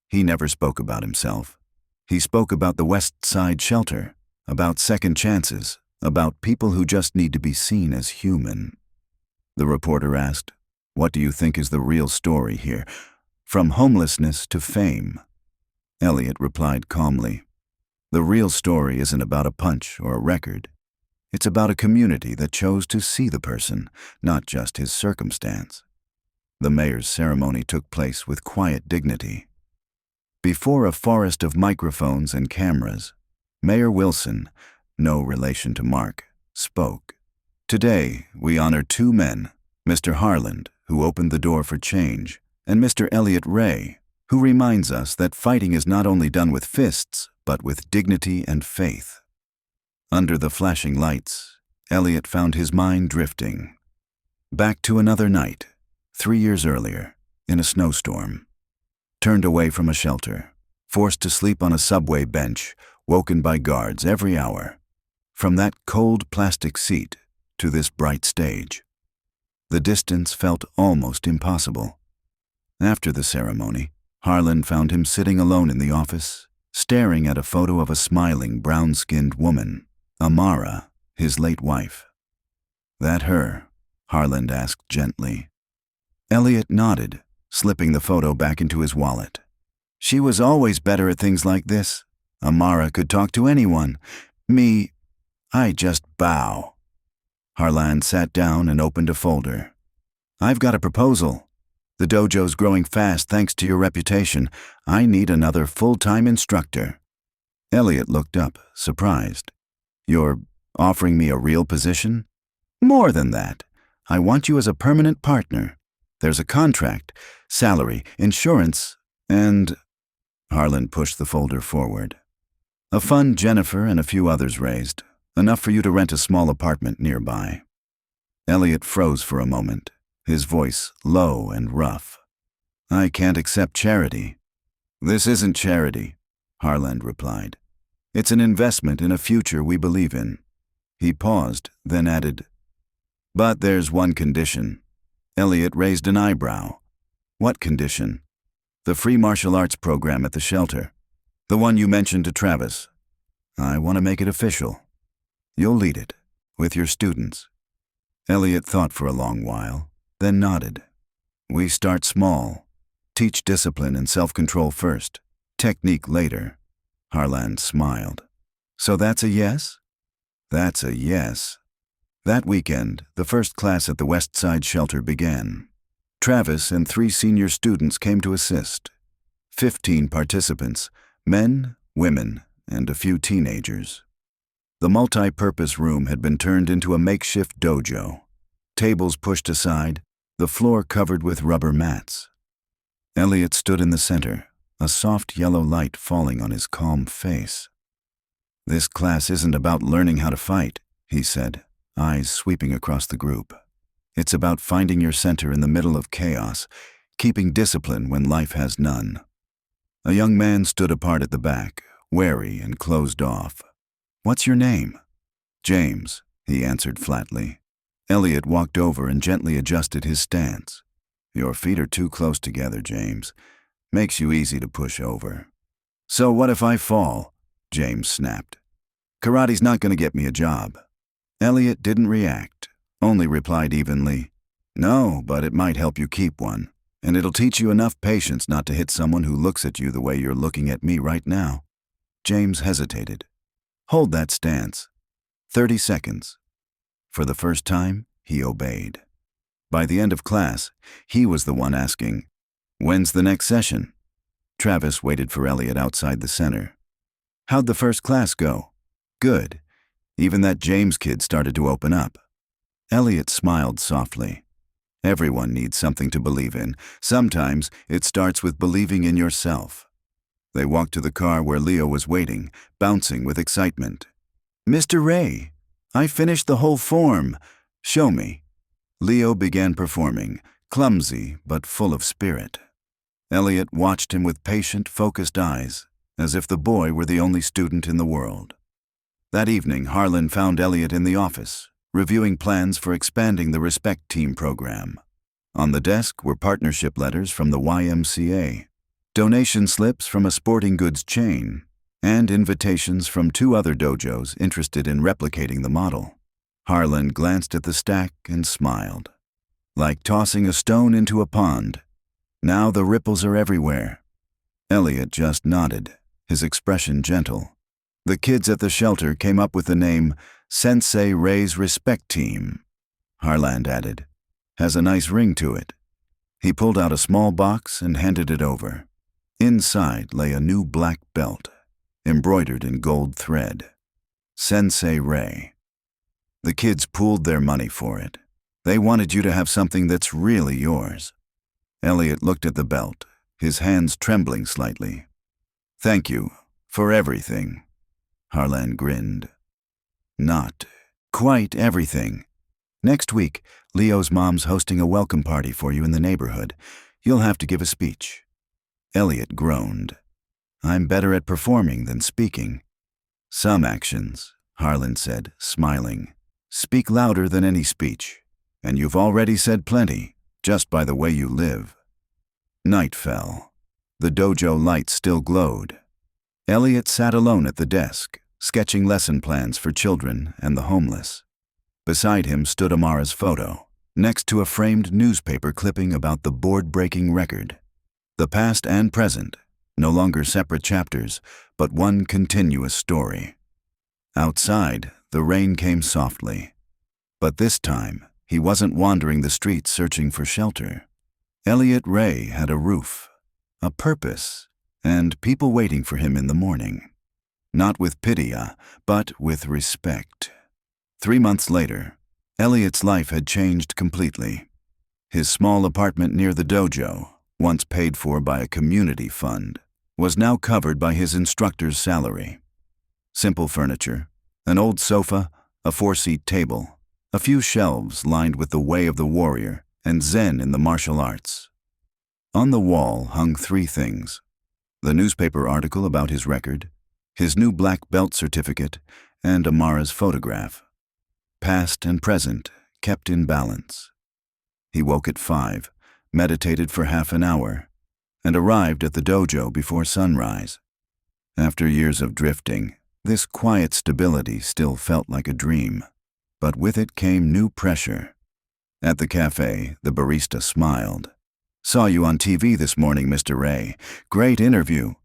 S2: he never spoke about himself. He spoke about the West Side shelter, about second chances, about people who just need to be seen as human. The reporter asked, "What do you think is the real story here? From homelessness to fame?" Elliot replied calmly, "The real story isn't about a punch or a record. It's about a community that chose to see the person, not just his circumstance." The mayor's ceremony took place with quiet dignity. Before a forest of microphones and cameras, Mayor Wilson, no relation to Mark, spoke. "Today, we honor 2 men, Mr. Harlan, who opened the door for change, and Mr. Elliot Ray, who reminds us that fighting is not only done with fists, but with dignity and faith." Under the flashing lights, Elliot found his mind drifting. Back to another night, 3 years earlier, in a snowstorm. Turned away from a shelter, forced to sleep on a subway bench, woken by guards every hour. From that cold plastic seat to this bright stage. The distance felt almost impossible. After the ceremony, Harlan found him sitting alone in the office, staring at a photo of a smiling, brown-skinned woman, Amara, his late wife. "That her?" Harlan asked gently. Elliot nodded, slipping the photo back into his wallet. "She was always better at things like this. Amara could talk to anyone. Me, I just bow." Harlan sat down and opened a folder. "I've got a proposal. The dojo's growing fast thanks to your reputation. I need another full-time instructor." Elliot looked up, surprised. "You're offering me a real position?" "More than that. I want you as a permanent partner. There's a contract, salary, insurance, and—" Harlan pushed the folder forward. "A fund Jennifer and a few others raised, enough for you to rent a small apartment nearby." Elliot froze for a moment, his voice low and rough. "I can't accept charity." "This isn't charity," Harlan replied. "It's an investment in a future we believe in." He paused, then added, "But there's one condition." Elliot raised an eyebrow. "What condition?" "The free martial arts program at the shelter. The one you mentioned to Travis." I want to make it official. You'll lead it, with your students." Elliot thought for a long while, then nodded. "We start small. Teach discipline and self-control first, technique later." Harlan smiled. "So that's a yes?" "That's a yes." That weekend, the first class at the West Side shelter began. Travis and 3 senior students came to assist. 15 participants, men, women, and a few teenagers. The multi-purpose room had been turned into a makeshift dojo. Tables pushed aside, the floor covered with rubber mats. Elliot stood in the center, a soft yellow light falling on his calm face. "This class isn't about learning how to fight," he said, eyes sweeping across the group. "It's about finding your center in the middle of chaos, keeping discipline when life has none." A young man stood apart at the back, wary and closed off. "What's your name?" "James," he answered flatly. Elliot walked over and gently adjusted his stance. "Your feet are too close together, James. Makes you easy to push over." "So what if I fall?" James snapped. "Karate's not going to get me a job." Elliot didn't react, only replied evenly, "No, but it might help you keep one, and it'll teach you enough patience not to hit someone who looks at you the way you're looking at me right now." James hesitated. "Hold that stance. 30 seconds. For the first time, he obeyed. By the end of class, he was the one asking, "When's the next session?" Travis waited for Elliot outside the center. "How'd the first class go?" "Good. Even that James kid started to open up." Elliot smiled softly. "Everyone needs something to believe in. Sometimes it starts with believing in yourself." They walked to the car where Leo was waiting, bouncing with excitement. "Mr. Ray, I finished the whole form. Show me." Leo began performing, clumsy but full of spirit. Elliot watched him with patient, focused eyes, as if the boy were the only student in the world. That evening, Harlan found Elliot in the office, reviewing plans for expanding the Respect Team program. On the desk were partnership letters from the YMCA, donation slips from a sporting goods chain, and invitations from 2 other dojos interested in replicating the model. Harlan glanced at the stack and smiled. Like tossing a stone into a pond. Now the ripples are everywhere. Elliot just nodded, his expression gentle. The kids at the shelter came up with the name Sensei Ray's Respect Team. Harlan added, "Has a nice ring to it." He pulled out a small box and handed it over. Inside lay a new black belt, embroidered in gold thread. Sensei Ray. The kids pooled their money for it. They wanted you to have something that's really yours. Elliot looked at the belt, his hands trembling slightly. "Thank you for everything." Harlan grinned. "Not quite everything. Next week, Leo's mom's hosting a welcome party for you in the neighborhood. You'll have to give a speech." Elliot groaned. "I'm better at performing than speaking." "Some actions," Harlan said, smiling, "speak louder than any speech, and you've already said plenty, just by the way you live." Night fell. The dojo lights still glowed. Elliot sat alone at the desk, sketching lesson plans for children and the homeless. Beside him stood Amara's photo, next to a framed newspaper clipping about the board-breaking record. The past and present, no longer separate chapters, but one continuous story. Outside, the rain came softly. But this time, he wasn't wandering the streets searching for shelter. Elliot Ray had a roof, a purpose, and people waiting for him in the morning. Not with pity, but with respect. 3 months later, Elliot's life had changed completely. His small apartment near the dojo, once paid for by a community fund, was now covered by his instructor's salary. Simple furniture, an old sofa, a 4-seat table, a few shelves lined with the way of the warrior and Zen in the martial arts. On the wall hung 3 things: the newspaper article about his record, his new black belt certificate, and Amara's photograph. Past and present, kept in balance. He woke at 5, meditated for half an hour, and arrived at the dojo before sunrise. After years of drifting, This quiet stability still felt like a dream, but with it came new pressure. At the cafe, the barista smiled. "Saw you on TV this morning, Mr. Ray. Great interview."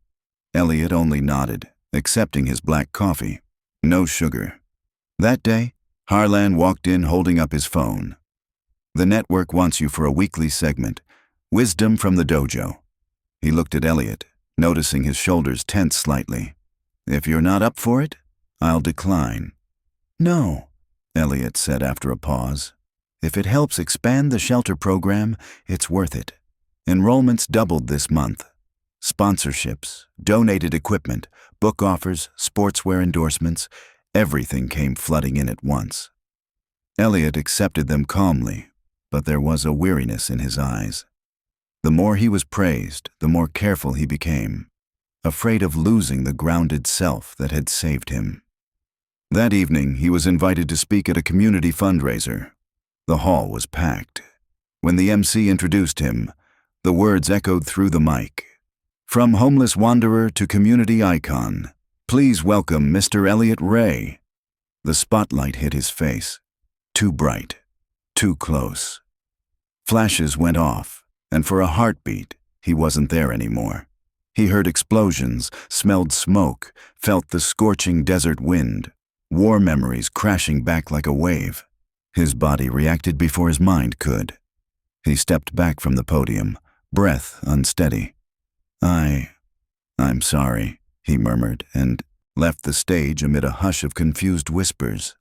S2: Elliot only nodded, accepting his black coffee. No sugar. That day, Harlan walked in holding up his phone. "The network wants you for a weekly segment, Wisdom from the Dojo." He looked at Elliot, noticing his shoulders tense slightly. "If you're not up for it, I'll decline." "No," Elliot said after a pause. "If it helps expand the shelter program, it's worth it. Enrollments doubled this month. Sponsorships, donated equipment, book offers, sportswear endorsements, everything came flooding in at once." Elliot accepted them calmly, but there was a weariness in his eyes. The more he was praised, the more careful he became, afraid of losing the grounded self that had saved him. That evening, he was invited to speak at a community fundraiser. The hall was packed. When the MC introduced him, the words echoed through the mic. "From homeless wanderer to community icon, please welcome Mr. Elliot Ray." The spotlight hit his face. Too bright, too close. Flashes went off, and for a heartbeat, he wasn't there anymore. He heard explosions, smelled smoke, felt the scorching desert wind, war memories crashing back like a wave. His body reacted before his mind could. He stepped back from the podium, breath unsteady. I'm sorry," he murmured, and left the stage amid a hush of confused whispers.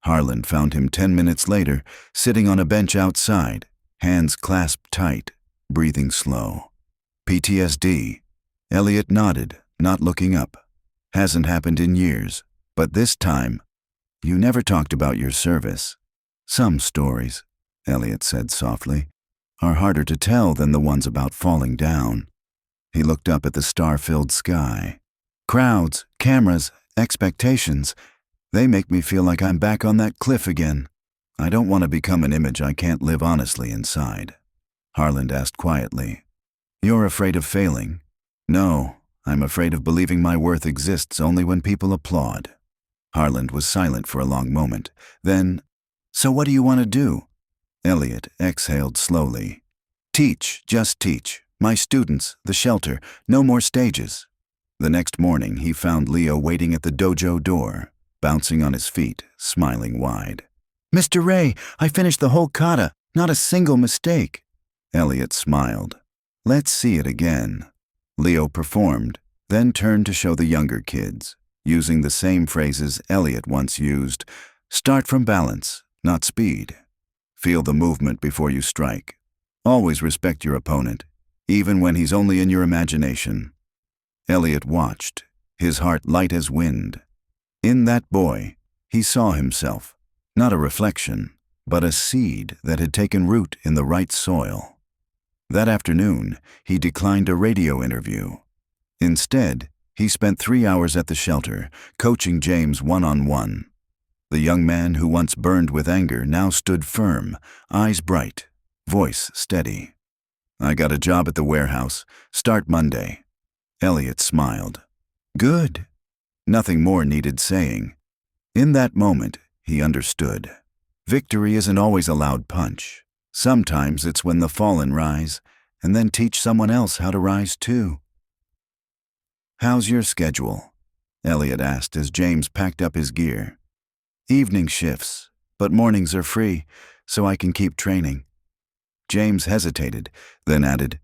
S2: Harlan found him 10 minutes later, sitting on a bench outside, hands clasped tight, breathing slow. "PTSD?" Elliot nodded, not looking up. "Hasn't happened in years, but this time, you never talked about your service." "Some stories," Elliot said softly, "are harder to tell than the ones about falling down." He looked up at the star-filled sky. "Crowds, cameras, expectations, they make me feel like I'm back on that cliff again. I don't want to become an image I can't live honestly inside." Harlan asked quietly, "You're afraid of failing?" "No, I'm afraid of believing my worth exists only when people applaud." Harlan was silent for a long moment. Then, "So what do you want to do?" Elliot exhaled slowly. "Teach, just teach. My students, the shelter, no more stages." The next morning, he found Leo waiting at the dojo door, bouncing on his feet, smiling wide. "Mr. Ray, I finished the whole kata, not a single mistake." Elliot smiled. "Let's see it again." Leo performed, then turned to show the younger kids, using the same phrases Elliot once used. "Start from balance, not speed. Feel the movement before you strike. Always respect your opponent, even when he's only in your imagination." Elliot watched, his heart light as wind. In that boy, he saw himself, not a reflection, but a seed that had taken root in the right soil. That afternoon, he declined a radio interview. Instead, he spent 3 hours at the shelter, coaching James one-on-one. The young man who once burned with anger now stood firm, eyes bright, voice steady. "I got a job at the warehouse. Start Monday." Elliot smiled. "Good." Nothing more needed saying. In that moment, he understood. Victory isn't always a loud punch. Sometimes it's when the fallen rise, and then teach someone else how to rise too. "How's your schedule?" Elliot asked as James packed up his gear. "Evening shifts, but mornings are free, so I can keep training." James hesitated, then added,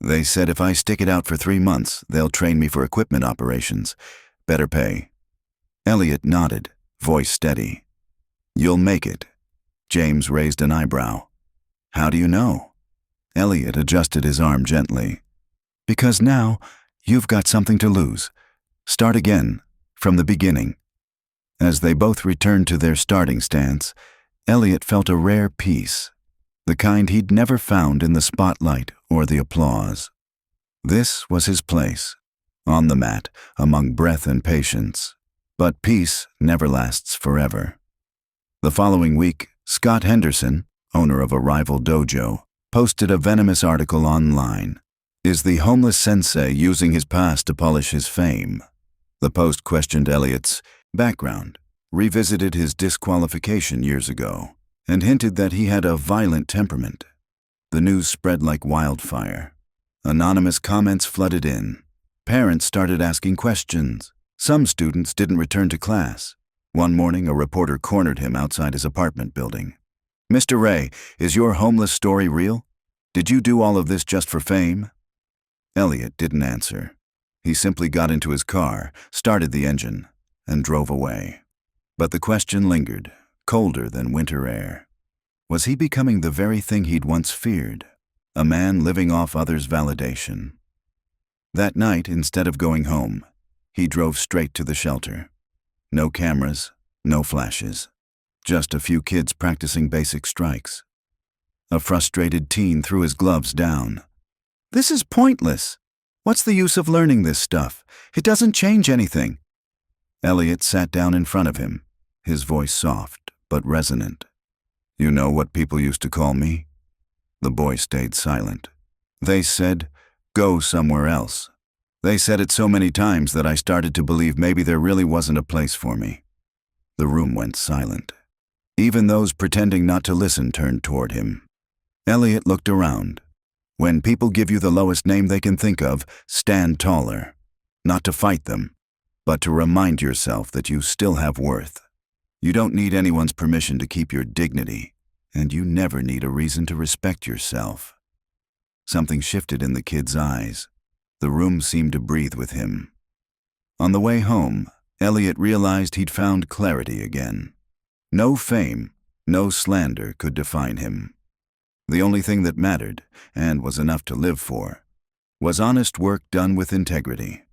S2: "They said if I stick it out for 3 months, they'll train me for equipment operations. Better pay." Elliot nodded, voice steady. "You'll make it." James raised an eyebrow. "How do you know?" Elliot adjusted his arm gently. "Because now, you've got something to lose. Start again, from the beginning." As they both returned to their starting stance, Elliot felt a rare peace, the kind he'd never found in the spotlight or the applause. This was his place, on the mat, among breath and patience. But peace never lasts forever. The following week, Scott Henderson, owner of a rival dojo, posted a venomous article online. Is the homeless sensei using his past to polish his fame? The post questioned Elliot's background, revisited his disqualification years ago, and hinted that he had a violent temperament. The news spread like wildfire. Anonymous comments flooded in. Parents started asking questions. Some students didn't return to class. One morning, a reporter cornered him outside his apartment building. "Mr. Ray, is your homeless story real? Did you do all of this just for fame?" Elliot didn't answer. He simply got into his car, started the engine, and drove away. But the question lingered, colder than winter air. Was he becoming the very thing he'd once feared? A man living off others' validation. That night, instead of going home, he drove straight to the shelter. No cameras, no flashes. Just a few kids practicing basic strikes. A frustrated teen threw his gloves down. "This is pointless. What's the use of learning this stuff? It doesn't change anything." Elliot sat down in front of him, his voice soft but resonant. "You know what people used to call me?" The boy stayed silent. "They said, 'Go somewhere else.' They said it so many times that I started to believe maybe there really wasn't a place for me." The room went silent. Even those pretending not to listen turned toward him. Elliot looked around. When people give you the lowest name they can think of, stand taller. Not to fight them, but to remind yourself that you still have worth. You don't need anyone's permission to keep your dignity, and you never need a reason to respect yourself. Something shifted in the kid's eyes. The room seemed to breathe with him. On the way home, Elliot realized he'd found clarity again. No fame, no slander could define him. The only thing that mattered, and was enough to live for, was honest work done with integrity,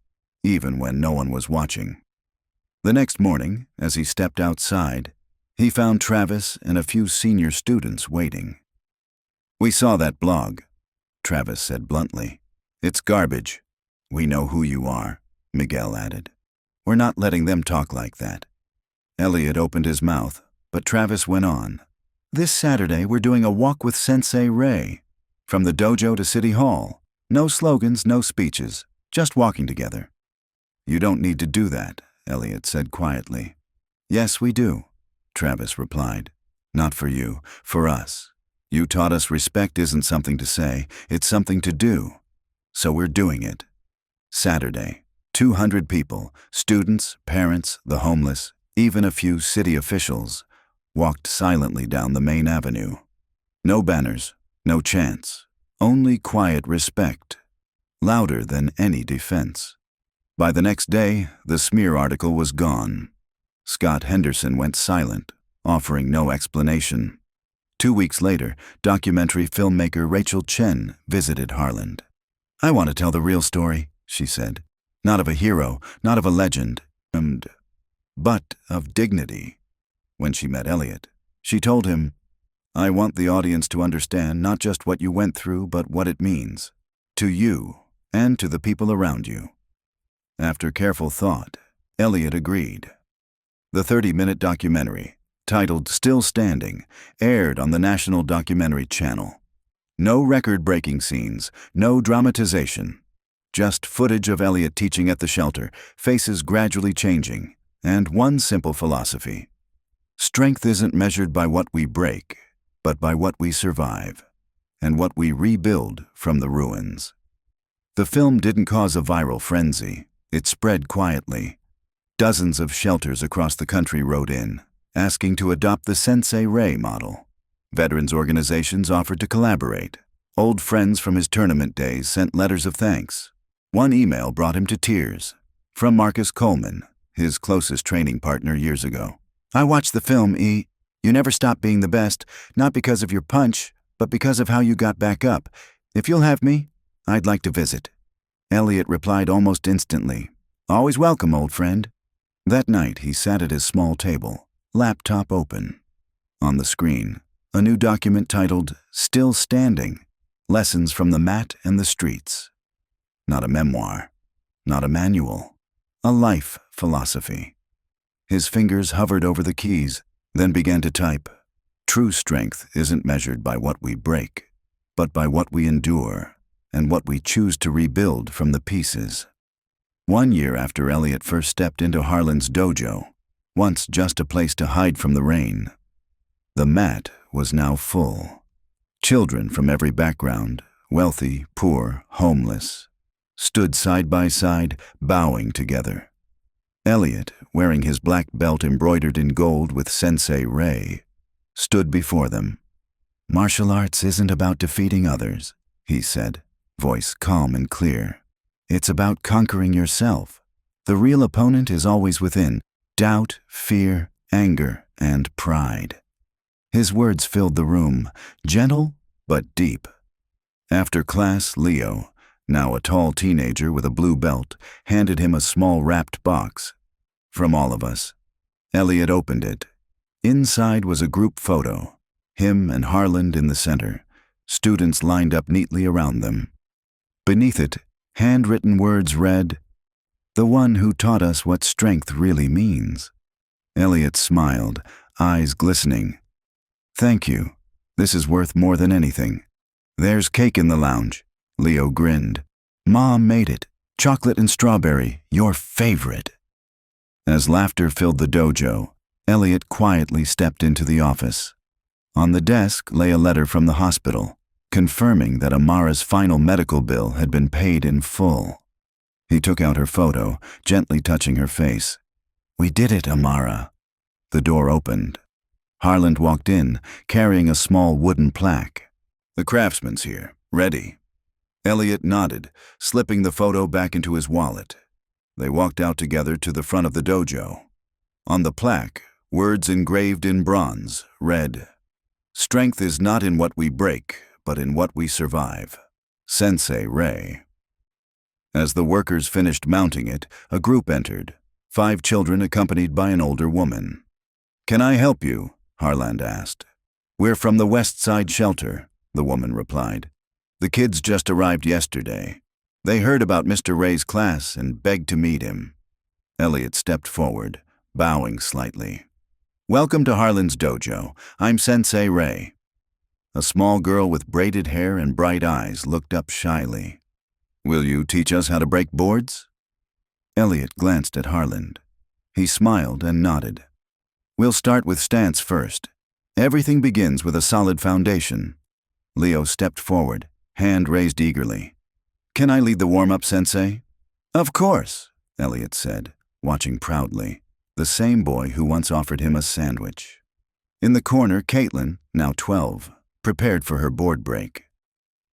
S2: even when no one was watching. The next morning, as he stepped outside, he found Travis and a few senior students waiting. "We saw that blog," Travis said bluntly. "It's garbage." "We know who you are," Miguel added. "We're not letting them talk like that." Elliot opened his mouth, but Travis went on. "This Saturday we're doing a walk with Sensei Ray. From the dojo to City Hall. No slogans, no speeches, just walking together." "You don't need to do that," Elliot said quietly. "Yes, we do," Travis replied. "Not for you, for us. You taught us respect isn't something to say, it's something to do. So we're doing it. Saturday, 200 people, students, parents, the homeless, even a few city officials, walked silently down the main avenue. No banners, no chants, only quiet respect, louder than any defense. By the next day, the smear article was gone. Scott Henderson went silent, offering no explanation. 2 weeks later, documentary filmmaker Rachel Chen visited Harland. "I want to tell the real story," she said. "Not of a hero, not of a legend, but of dignity." When she met Elliot, she told him, "I want the audience to understand not just what you went through, but what it means. To you, and to the people around you." After careful thought, Elliot agreed. The 30-minute documentary, titled Still Standing, aired on the National Documentary Channel. No record-breaking scenes, no dramatization. Just footage of Elliot teaching at the shelter, faces gradually changing, and one simple philosophy. Strength isn't measured by what we break, but by what we survive, and what we rebuild from the ruins. The film didn't cause a viral frenzy. It spread quietly. Dozens of shelters across the country wrote in, asking to adopt the Sensei Ray model. Veterans organizations offered to collaborate. Old friends from his tournament days sent letters of thanks. One email brought him to tears. From Marcus Coleman, his closest training partner years ago. "I watched the film, E. You never stopped being the best, not because of your punch, but because of how you got back up. If you'll have me, I'd like to visit." Elliot replied almost instantly, "Always welcome, old friend." That night, he sat at his small table, laptop open. On the screen, a new document titled Still Standing, Lessons from the Mat and the Streets. Not a memoir, not a manual, a life philosophy. His fingers hovered over the keys, then began to type. True strength isn't measured by what we break, but by what we endure and what we choose to rebuild from the pieces. 1 year after Elliot first stepped into Harlan's dojo, once just a place to hide from the rain, the mat was now full. Children from every background, wealthy, poor, homeless, stood side by side, bowing together. Elliot, wearing his black belt embroidered in gold with Sensei Ray, stood before them. "Martial arts isn't about defeating others," he said, voice calm and clear. "It's about conquering yourself. The real opponent is always within: doubt, fear, anger, and pride." His words filled the room, gentle but deep. After class, Leo, now a tall teenager with a blue belt, handed him a small wrapped box. "From all of us." Elliot opened it. Inside was a group photo, him and Harlan in the center, students lined up neatly around them. Beneath it, handwritten words read, "The one who taught us what strength really means." Elliot smiled, eyes glistening. "Thank you. This is worth more than anything." "There's cake in the lounge." Leo grinned. "Mom made it. Chocolate and strawberry, your favorite." As laughter filled the dojo, Elliot quietly stepped into the office. On the desk lay a letter from the hospital, confirming that Amara's final medical bill had been paid in full. He took out her photo, gently touching her face. "We did it, Amara." The door opened. Harlan walked in, carrying a small wooden plaque. "The craftsman's here, ready." Elliot nodded, slipping the photo back into his wallet. They walked out together to the front of the dojo. On the plaque, words engraved in bronze read, "Strength is not in what we break, but in what we survive. Sensei Ray." As the workers finished mounting it, a group entered, 5 children accompanied by an older woman. "Can I help you?" Harlan asked. "We're from the West Side Shelter," the woman replied. "The kids just arrived yesterday. They heard about Mr. Ray's class and begged to meet him." Elliot stepped forward, bowing slightly. "Welcome to Harlan's dojo. I'm Sensei Ray." A small girl with braided hair and bright eyes looked up shyly. "Will you teach us how to break boards?" Elliot glanced at Harlan. He smiled and nodded. "We'll start with stance first. Everything begins with a solid foundation." Leo stepped forward, hand raised eagerly. "Can I lead the warm-up, Sensei?" "Of course," Elliot said, watching proudly, the same boy who once offered him a sandwich. In the corner, Caitlin, now 12, prepared for her board break.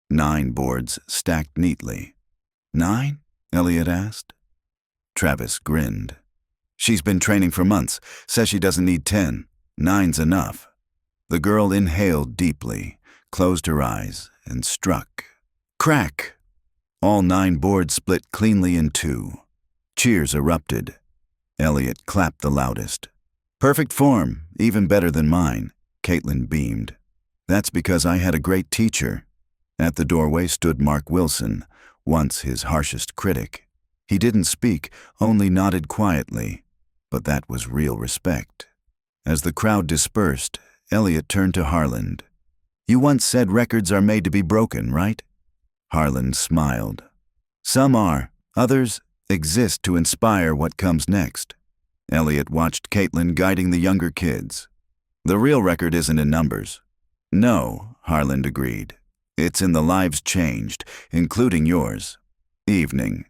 S2: 9 boards stacked neatly. "9?" Elliot asked. Travis grinned. "She's been training for months, says she doesn't need 10. 9's enough." The girl inhaled deeply, closed her eyes, and struck. Crack! All 9 boards split cleanly in 2. Cheers erupted. Elliot clapped the loudest. "Perfect form, even better than mine," Caitlin beamed. "That's because I had a great teacher." At the doorway stood Mark Wilson, once his harshest critic. He didn't speak, only nodded quietly, but that was real respect. As the crowd dispersed, Elliot turned to Harlan. "You once said records are made to be broken, right?" Harlan smiled. "Some are, others exist to inspire what comes next." Elliot watched Caitlin guiding the younger kids. "The real record isn't in numbers." "No," Harlan agreed. "It's in the lives changed, including yours." Evening.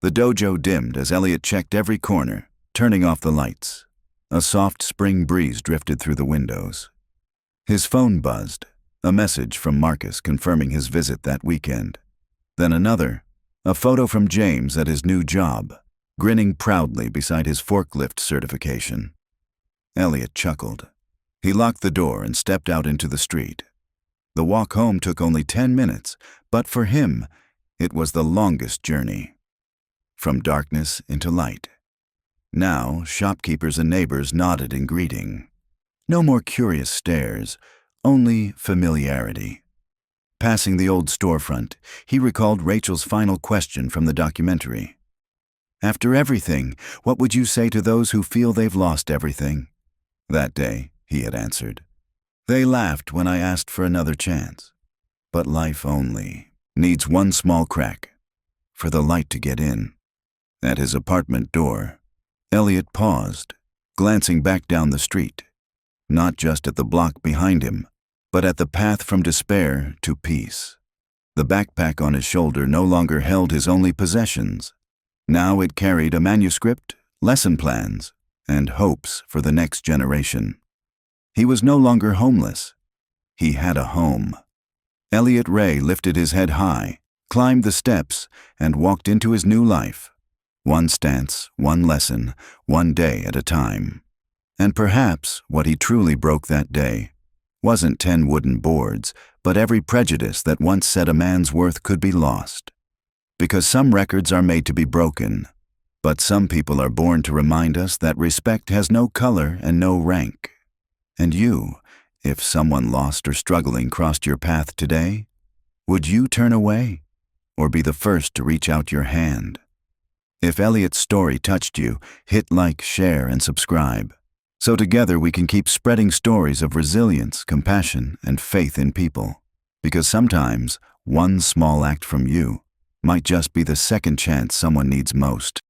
S2: The dojo dimmed as Elliot checked every corner, turning off the lights. A soft spring breeze drifted through the windows. His phone buzzed, a message from Marcus confirming his visit that weekend. Then another, a photo from James at his new job, grinning proudly beside his forklift certification. Elliot chuckled. He locked the door and stepped out into the street. The walk home took only 10 minutes, but for him, it was the longest journey. From darkness into light. Now, shopkeepers and neighbors nodded in greeting. No more curious stares, only familiarity. Passing the old storefront, he recalled Rachel's final question from the documentary. "After everything, what would you say to those who feel they've lost everything?" That day, he had answered. "They laughed when I asked for another chance. But life only needs one small crack for the light to get in." At his apartment door, Elliot paused, glancing back down the street, not just at the block behind him, but at the path from despair to peace. The backpack on his shoulder no longer held his only possessions. Now it carried a manuscript, lesson plans, and hopes for the next generation. He was no longer homeless. He had a home. Elliot Ray lifted his head high, climbed the steps, and walked into his new life. One stance, one lesson, one day at a time. And perhaps what he truly broke that day wasn't 10 wooden boards, but every prejudice that once said a man's worth could be lost. Because some records are made to be broken, but some people are born to remind us that respect has no color and no rank. And you, if someone lost or struggling crossed your path today, would you turn away or be the first to reach out your hand? If Elliot's story touched you, hit like, share, and subscribe, so together we can keep spreading stories of resilience, compassion, and faith in people. Because sometimes one small act from you might just be the second chance someone needs most.